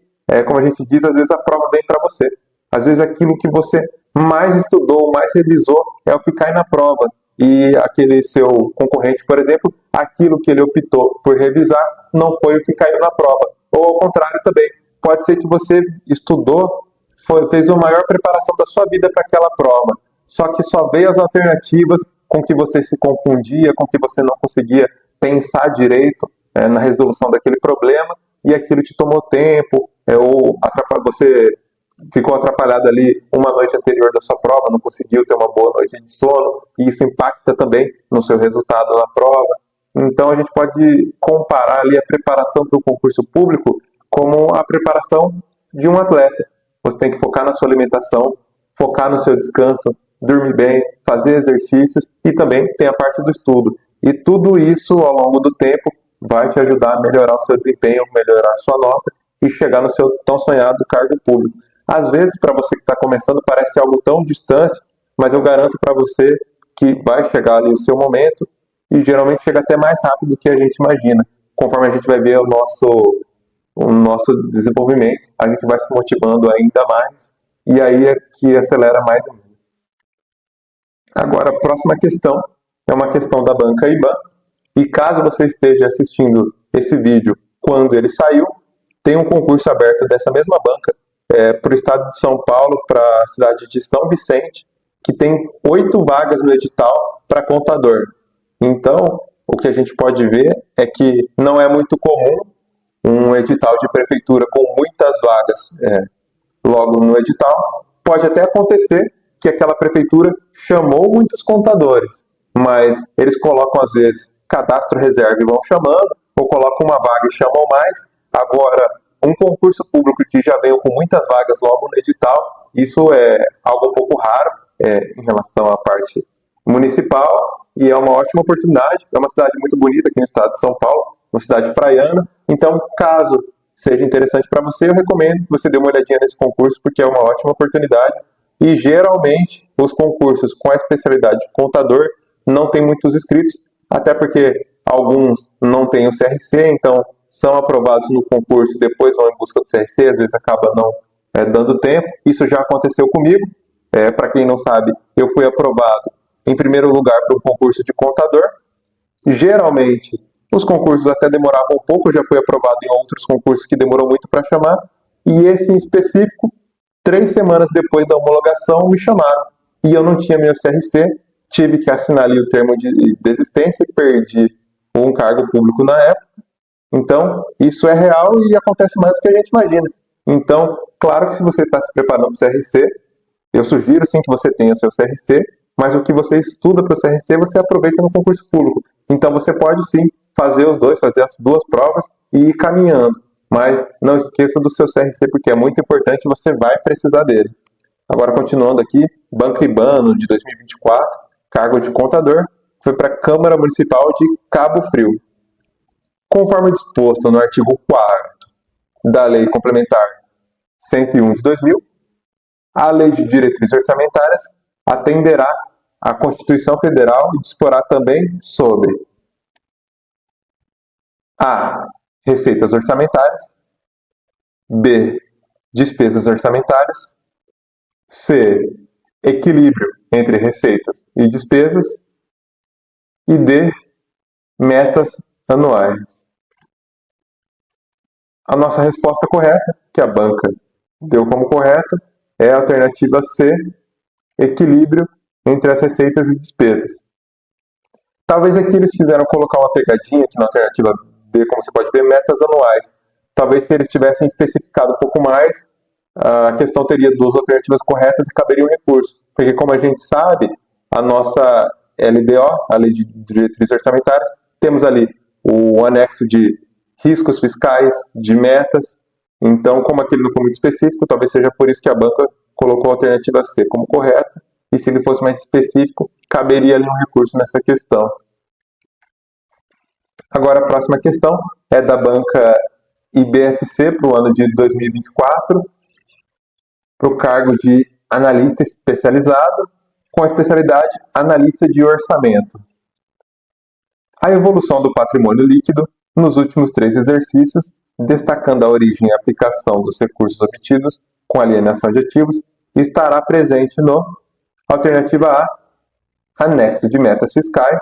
como a gente diz, às vezes a prova vem para você. Às vezes aquilo que você mais estudou, mais revisou, é o que cai na prova. E aquele seu concorrente, por exemplo, aquilo que ele optou por revisar não foi o que caiu na prova. Ou ao contrário também, pode ser que você estudou, fez a maior preparação da sua vida para aquela prova, só que só veio as alternativas com que você se confundia, com que você não conseguia pensar direito na resolução daquele problema, e aquilo te tomou tempo, ou você ficou atrapalhado ali uma noite anterior da sua prova, não conseguiu ter uma boa noite de sono, e isso impacta também no seu resultado na prova. Então a gente pode comparar ali a preparação para o concurso público como a preparação de um atleta. Você tem que focar na sua alimentação, focar no seu descanso, dormir bem, fazer exercícios e também tem a parte do estudo. E tudo isso ao longo do tempo vai te ajudar a melhorar o seu desempenho, melhorar a sua nota e chegar no seu tão sonhado cargo público. Às vezes, para você que está começando, parece algo tão distante, mas eu garanto para você que vai chegar ali o seu momento e geralmente chega até mais rápido do que a gente imagina. Conforme a gente vai ver o nosso desenvolvimento, a gente vai se motivando ainda mais e aí é que acelera mais ainda. Agora, a próxima questão é uma questão da banca IBAN e caso você esteja assistindo esse vídeo quando ele saiu, tem um concurso aberto dessa mesma banca para o estado de São Paulo, para a cidade de São Vicente, que tem 8 vagas no edital para contador. Então, o que a gente pode ver é que não é muito comum um edital de prefeitura com muitas vagas logo no edital. Pode até acontecer que aquela prefeitura chamou muitos contadores, mas eles colocam às vezes cadastro reserva e vão chamando, ou colocam uma vaga e chamam mais. Agora, um concurso público que já veio com muitas vagas logo no edital, isso é algo um pouco raro em relação à parte municipal e é uma ótima oportunidade. É uma cidade muito bonita aqui no estado de São Paulo, uma cidade praiana. Então, caso seja interessante para você, eu recomendo que você dê uma olhadinha nesse concurso, porque é uma ótima oportunidade. E geralmente, os concursos com a especialidade de contador não tem muitos inscritos, até porque alguns não têm o CRC, então são aprovados no concurso, depois vão em busca do CRC, às vezes acaba não dando tempo. Isso já aconteceu comigo. Para quem não sabe, eu fui aprovado em primeiro lugar para o concurso de contador. Geralmente, os concursos até demoravam um pouco, eu já fui aprovado em outros concursos que demorou muito para chamar, e esse em específico, 3 semanas depois da homologação, me chamaram. E eu não tinha meu CRC, tive que assinar ali o termo de desistência, perdi um cargo público na época. Então, isso é real e acontece mais do que a gente imagina. Então, claro que se você está se preparando para o CRC, eu sugiro sim que você tenha seu CRC, mas o que você estuda para o CRC, você aproveita no concurso público. Então, você pode sim fazer os dois, fazer as 2 provas e ir caminhando. Mas não esqueça do seu CRC, porque é muito importante e você vai precisar dele. Agora, continuando aqui, Banca IBAN de 2024, cargo de contador, foi para a Câmara Municipal de Cabo Frio. Conforme disposto no artigo 4º da Lei Complementar 101 de 2000, a Lei de Diretrizes Orçamentárias atenderá à Constituição Federal e disporá também sobre A. Receitas orçamentárias, B. Despesas orçamentárias, C. Equilíbrio entre receitas e despesas e D. Metas anuais. A nossa resposta correta, que a banca deu como correta, é a alternativa C, equilíbrio entre as receitas e despesas. Talvez aqui eles quiseram colocar uma pegadinha aqui na alternativa B, como você pode ver, metas anuais. Talvez se eles tivessem especificado um pouco mais, a questão teria 2 alternativas corretas e caberia um recurso. Porque como a gente sabe, a nossa LDO, a Lei de Diretrizes Orçamentárias, temos ali o anexo de riscos fiscais, de metas. Então, como aquele não foi muito específico, talvez seja por isso que a banca colocou a alternativa C como correta. E se ele fosse mais específico, caberia ali um recurso nessa questão. Agora, a próxima questão é da banca IBFC para o ano de 2024, para o cargo de analista especializado, com a especialidade analista de orçamento. a evolução do patrimônio líquido nos últimos 3 exercícios, destacando a origem e a aplicação dos recursos obtidos com alienação de ativos, estará presente no alternativa A, anexo de metas fiscais,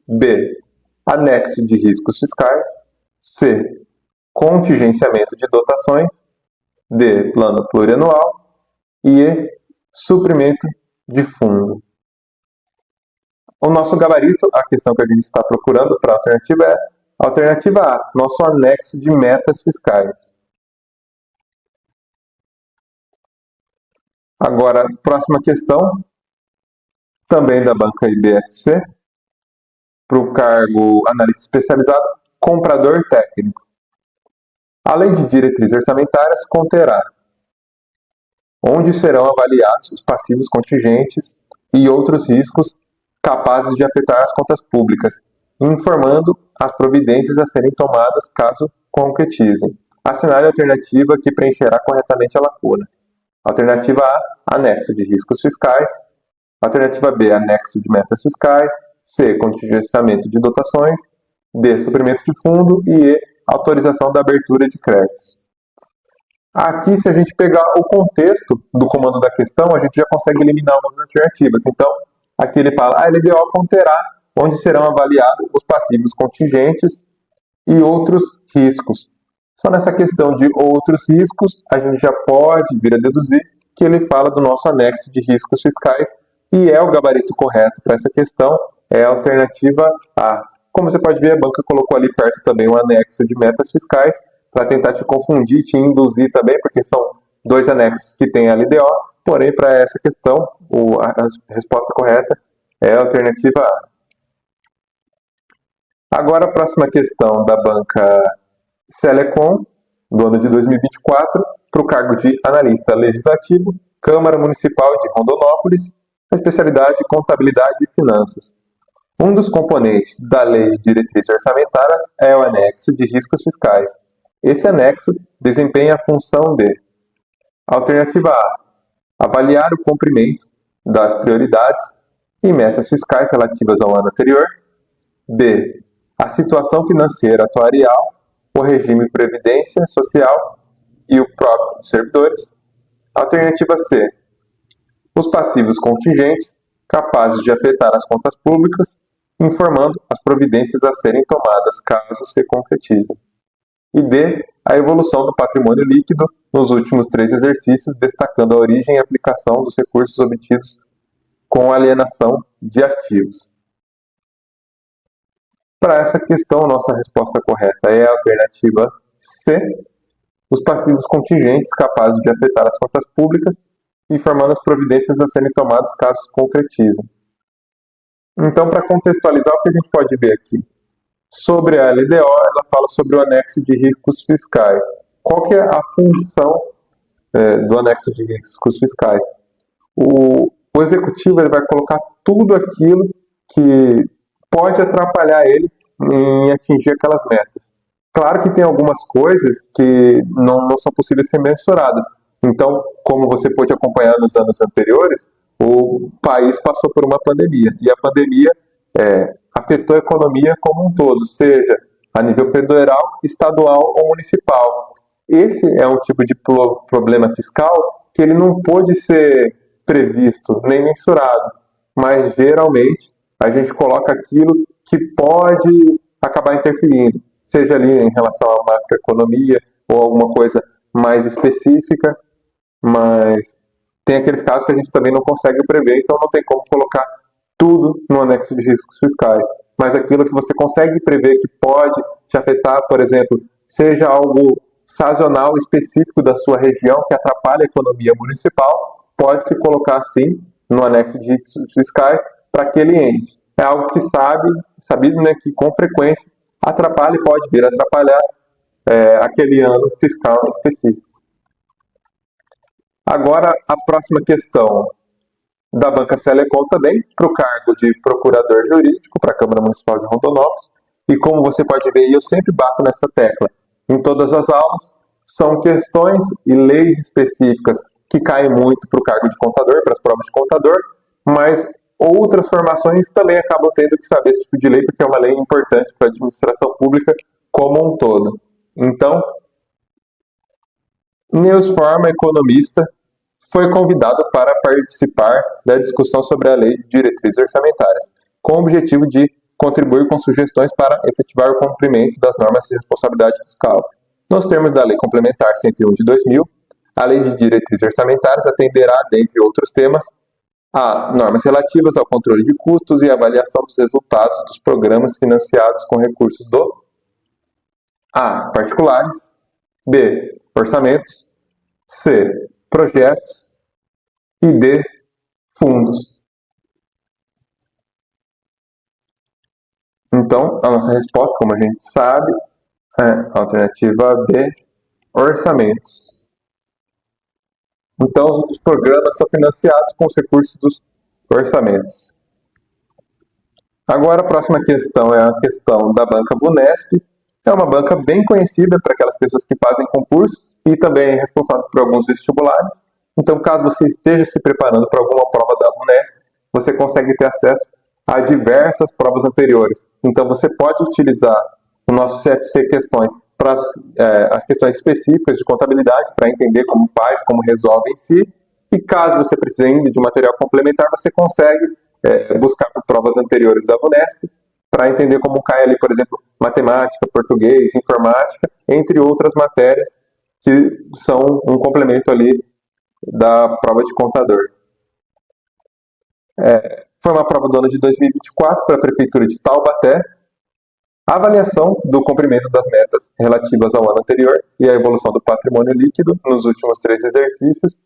B, anexo de riscos fiscais, C, contingenciamento de dotações, D, plano plurianual e E, suprimento de fundo. O nosso gabarito, a questão que a gente está procurando para a alternativa é a alternativa A, nosso anexo de metas fiscais. Agora, próxima questão, também da banca IBFC, para o cargo analista especializado, comprador técnico. A lei de diretrizes orçamentárias conterá onde serão avaliados os passivos contingentes e outros riscos capazes de afetar as contas públicas, informando as providências a serem tomadas caso concretizem. Assinale a alternativa que preencherá corretamente a lacuna. Alternativa A, anexo de riscos fiscais. Alternativa B, anexo de metas fiscais. C, contingenciamento de dotações. D, suprimento de fundo. E E, autorização da abertura de créditos. Aqui, se a gente pegar o contexto do comando da questão, a gente já consegue eliminar umas alternativas. Então, aqui ele fala, a LDO conterá onde serão avaliados os passivos contingentes e outros riscos. Só nessa questão de outros riscos, a gente já pode vir a deduzir que ele fala do nosso anexo de riscos fiscais e é o gabarito correto para essa questão, é a alternativa A. Como você pode ver, a banca colocou ali perto também um anexo de metas fiscais para tentar te confundir, te induzir também, porque são 2 anexos que tem a LDO, porém, para essa questão, a resposta correta é a alternativa A. Agora, a próxima questão da banca Selecom, do ano de 2024, para o cargo de analista legislativo, Câmara Municipal de Rondonópolis, a especialidade Contabilidade e Finanças. Um dos componentes da Lei de Diretrizes Orçamentárias é o anexo de riscos fiscais. Esse anexo desempenha a função de: alternativa A, avaliar o cumprimento das prioridades e metas fiscais relativas ao ano anterior. B, a situação financeira atuarial, o regime de previdência social e o próprio dos servidores. Alternativa C, os passivos contingentes capazes de afetar as contas públicas, informando as providências a serem tomadas caso se concretizem. E D, a evolução do patrimônio líquido nos últimos 3 exercícios, destacando a origem e aplicação dos recursos obtidos com alienação de ativos. Para essa questão, nossa resposta correta é a alternativa C, os passivos contingentes capazes de afetar as contas públicas, informando as providências a serem tomadas caso se concretizem. Então, para contextualizar, o que a gente pode ver aqui? Sobre a LDO, ela fala sobre o anexo de riscos fiscais. Qual que é a função do anexo de riscos fiscais? O executivo ele vai colocar tudo aquilo que pode atrapalhar ele em atingir aquelas metas. Claro que tem algumas coisas que não são possíveis ser mensuradas. Então, como você pôde acompanhar nos anos anteriores, o país passou por uma pandemia. E a pandemia afetou a economia como um todo, seja a nível federal, estadual ou municipal. Esse é um tipo de problema fiscal que ele não pôde ser previsto nem mensurado, mas geralmente a gente coloca aquilo que pode acabar interferindo, seja ali em relação à macroeconomia ou alguma coisa mais específica, mas tem aqueles casos que a gente também não consegue prever, então não tem como colocar tudo no anexo de riscos fiscais. Mas aquilo que você consegue prever que pode te afetar, por exemplo, seja algo sazonal específico da sua região que atrapalha a economia municipal, pode-se colocar sim no anexo de riscos fiscais para aquele ente. É algo que sabido, né, que com frequência atrapalha e pode vir a atrapalhar aquele ano fiscal específico. Agora, a próxima questão da banca Selecom também, para o cargo de procurador jurídico para a Câmara Municipal de Rondonópolis. E como você pode ver, e eu sempre bato nessa tecla em todas as aulas, são questões e leis específicas que caem muito para o cargo de contador, para as provas de contador, mas outras formações também acabam tendo que saber esse tipo de lei, porque é uma lei importante para a administração pública como um todo. Então, Neus Forma, economista, foi convidado para participar da discussão sobre a Lei de Diretrizes Orçamentárias, com o objetivo de contribuir com sugestões para efetivar o cumprimento das normas de responsabilidade fiscal. Nos termos da Lei Complementar 101 de 2000, a Lei de Diretrizes Orçamentárias atenderá, dentre outros temas, a normas relativas ao controle de custos e avaliação dos resultados dos programas financiados com recursos do A. Particulares, B. Orçamentos, C. Projetos e D. Fundos. Então, a nossa resposta, como a gente sabe, é a alternativa B. Orçamentos. Então, os programas são financiados com os recursos dos orçamentos. Agora, a próxima questão é a questão da banca VUNESP. É uma banca bem conhecida para aquelas pessoas que fazem concurso e também é responsável por alguns vestibulares. Então, caso você esteja se preparando para alguma prova da VUNESP, você consegue ter acesso a diversas provas anteriores. Então, você pode utilizar o nosso CFC Questões para as questões específicas de contabilidade, para entender como faz, como resolve em si. E caso você precise ainda de um material complementar, você consegue buscar por provas anteriores da VUNESP, para entender como cai ali, por exemplo, matemática, português, informática, entre outras matérias que são um complemento ali da prova de contador. Foi uma prova do ano de 2024 para a Prefeitura de Taubaté. A avaliação do cumprimento das metas relativas ao ano anterior e a evolução do patrimônio líquido nos últimos 3 exercícios,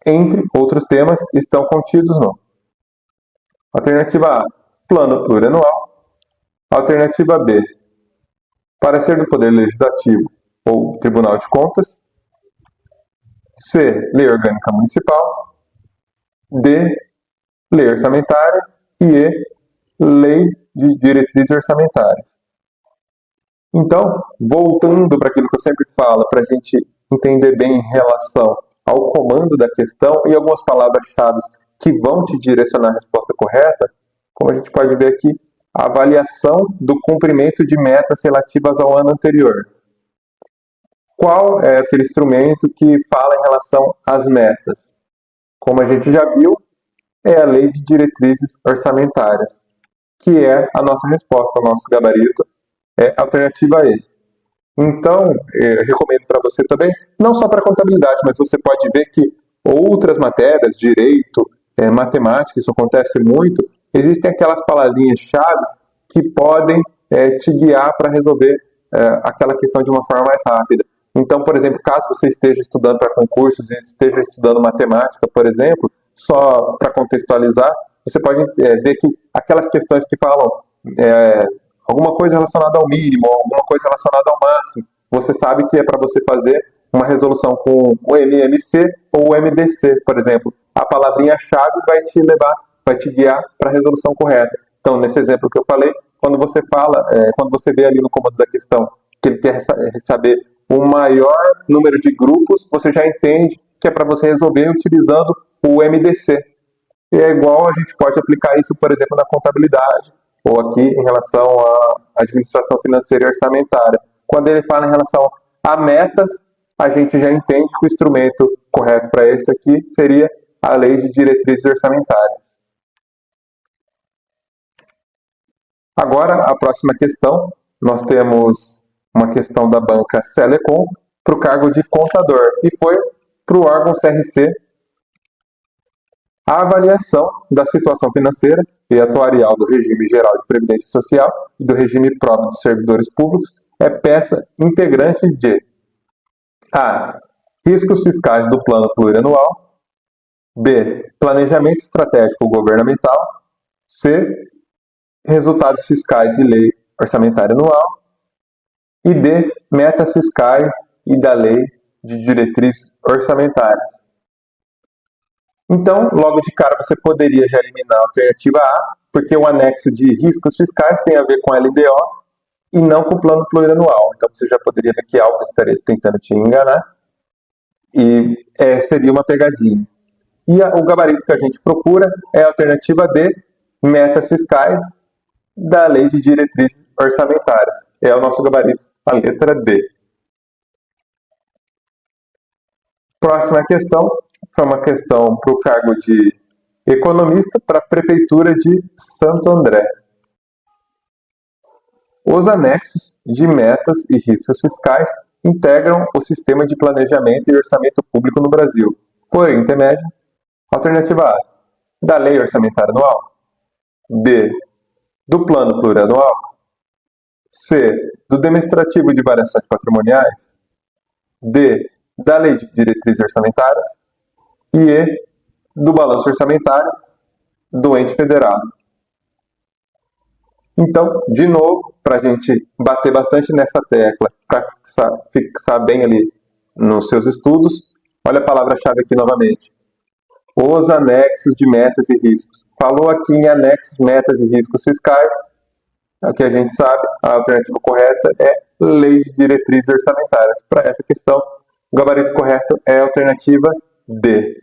entre outros temas, estão contidos no alternativa A, plano plurianual. Alternativa B, parecer do Poder Legislativo ou Tribunal de Contas. C, lei orgânica municipal. D, lei orçamentária. E E, lei de diretrizes orçamentárias. Então, voltando para aquilo que eu sempre falo, para a gente entender bem em relação ao comando da questão e algumas palavras-chave que vão te direcionar a resposta correta, como a gente pode ver aqui, a avaliação do cumprimento de metas relativas ao ano anterior. Qual é aquele instrumento que fala em relação às metas? Como a gente já viu, é a Lei de Diretrizes Orçamentárias, que é a nossa resposta, o nosso gabarito, é a alternativa E. Então, eu recomendo para você também, não só para contabilidade, mas você pode ver que outras matérias, direito, matemática, isso acontece muito, existem aquelas palavrinhas-chave que podem te guiar para resolver aquela questão de uma forma mais rápida. Então, por exemplo, caso você esteja estudando para concursos e esteja estudando matemática, por exemplo, só para contextualizar, você pode ver que aquelas questões que falam alguma coisa relacionada ao mínimo, alguma coisa relacionada ao máximo, você sabe que é para você fazer uma resolução com o MMC ou o MDC, por exemplo. A palavrinha-chave vai te levar, vai te guiar para a resolução correta. Então, nesse exemplo que eu falei, quando você fala, quando você vê ali no comando da questão que ele quer saber o maior número de grupos, você já entende que é para você resolver utilizando o MDC. E é igual a gente pode aplicar isso, por exemplo, na contabilidade, ou aqui em relação à administração financeira e orçamentária. Quando ele fala em relação a metas, a gente já entende que o instrumento correto para esse aqui seria a Lei de Diretrizes Orçamentárias. Agora, a próxima questão, nós temos uma questão da banca Selecom para o cargo de contador, e foi para o órgão CRC. A avaliação da situação financeira e atuarial do regime geral de previdência social e do regime próprio dos servidores públicos é peça integrante de A. Riscos fiscais do plano plurianual. B. Planejamento estratégico governamental. C. Resultados fiscais e lei orçamentária anual. E D. Metas fiscais e da lei de diretrizes orçamentárias. Então, logo de cara, você poderia já eliminar a alternativa A, porque o anexo de riscos fiscais tem a ver com a LDO e não com o plano plurianual. Então, você já poderia ver que algo estaria tentando te enganar e seria uma pegadinha. E o gabarito que a gente procura é a alternativa D, metas fiscais da Lei de Diretrizes Orçamentárias. É o nosso gabarito, a letra D. Próxima questão foi uma questão para o cargo de economista para a Prefeitura de Santo André. Os anexos de metas e riscos fiscais integram o sistema de planejamento e orçamento público no Brasil, por intermédio, alternativa A, da Lei Orçamentária Anual, B, do Plano Plurianual, C, do Demonstrativo de Variações Patrimoniais, D, da Lei de Diretrizes Orçamentárias e E, do Balanço Orçamentário do ente federado. Então, de novo, para a gente bater bastante nessa tecla, para fixar bem ali nos seus estudos, olha a palavra-chave aqui novamente. Os anexos de metas e riscos. Falou aqui em anexos, metas e riscos fiscais. Aqui a gente sabe, a alternativa correta é Lei de Diretrizes Orçamentárias. Para essa questão, o gabarito correto é a alternativa D.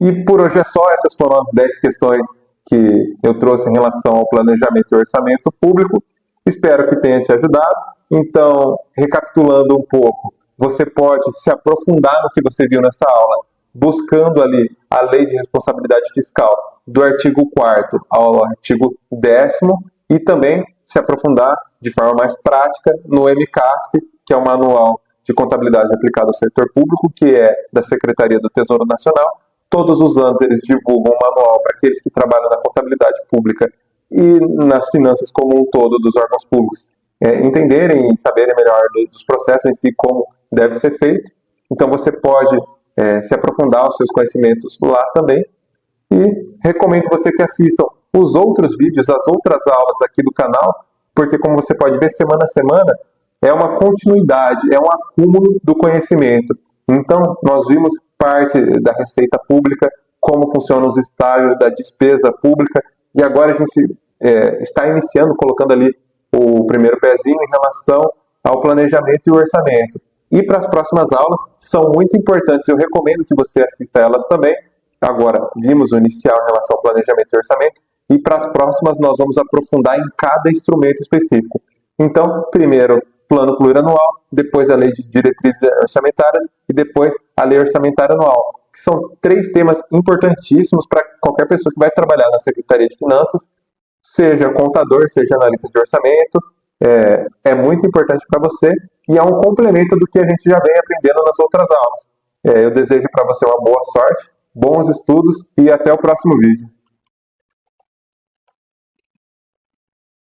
E por hoje é só, essas foram as 10 questões que eu trouxe em relação ao planejamento e orçamento público. Espero que tenha te ajudado. Então, recapitulando um pouco, você pode se aprofundar no que você viu nessa aula, buscando ali a Lei de Responsabilidade Fiscal, do artigo 4º ao artigo 10º, e também se aprofundar de forma mais prática no MCASP, que é o Manual de Contabilidade Aplicada ao Setor Público, que é da Secretaria do Tesouro Nacional. Todos os anos eles divulgam um manual para aqueles que trabalham na contabilidade pública e nas finanças como um todo dos órgãos públicos entenderem e saberem melhor dos processos em si, como deve ser feito. Então você pode se aprofundar os seus conhecimentos lá também. E recomendo você que assistam os outros vídeos, as outras aulas aqui do canal, porque como você pode ver, semana a semana é uma continuidade, é um acúmulo do conhecimento. Então, nós vimos parte da receita pública, como funcionam os estágios da despesa pública, e agora a gente está iniciando, colocando ali o primeiro pezinho em relação ao planejamento e o orçamento. E para as próximas aulas, são muito importantes, eu recomendo que você assista elas também. Agora, vimos o inicial em relação ao planejamento e orçamento, e para as próximas nós vamos aprofundar em cada instrumento específico. Então, primeiro, Plano Plurianual, depois a Lei de Diretrizes Orçamentárias e depois a Lei Orçamentária Anual, que são 3 temas importantíssimos para qualquer pessoa que vai trabalhar na Secretaria de Finanças, seja contador, seja analista de orçamento, é muito importante para você e é um complemento do que a gente já vem aprendendo nas outras aulas. Eu desejo para você uma boa sorte, bons estudos e até o próximo vídeo.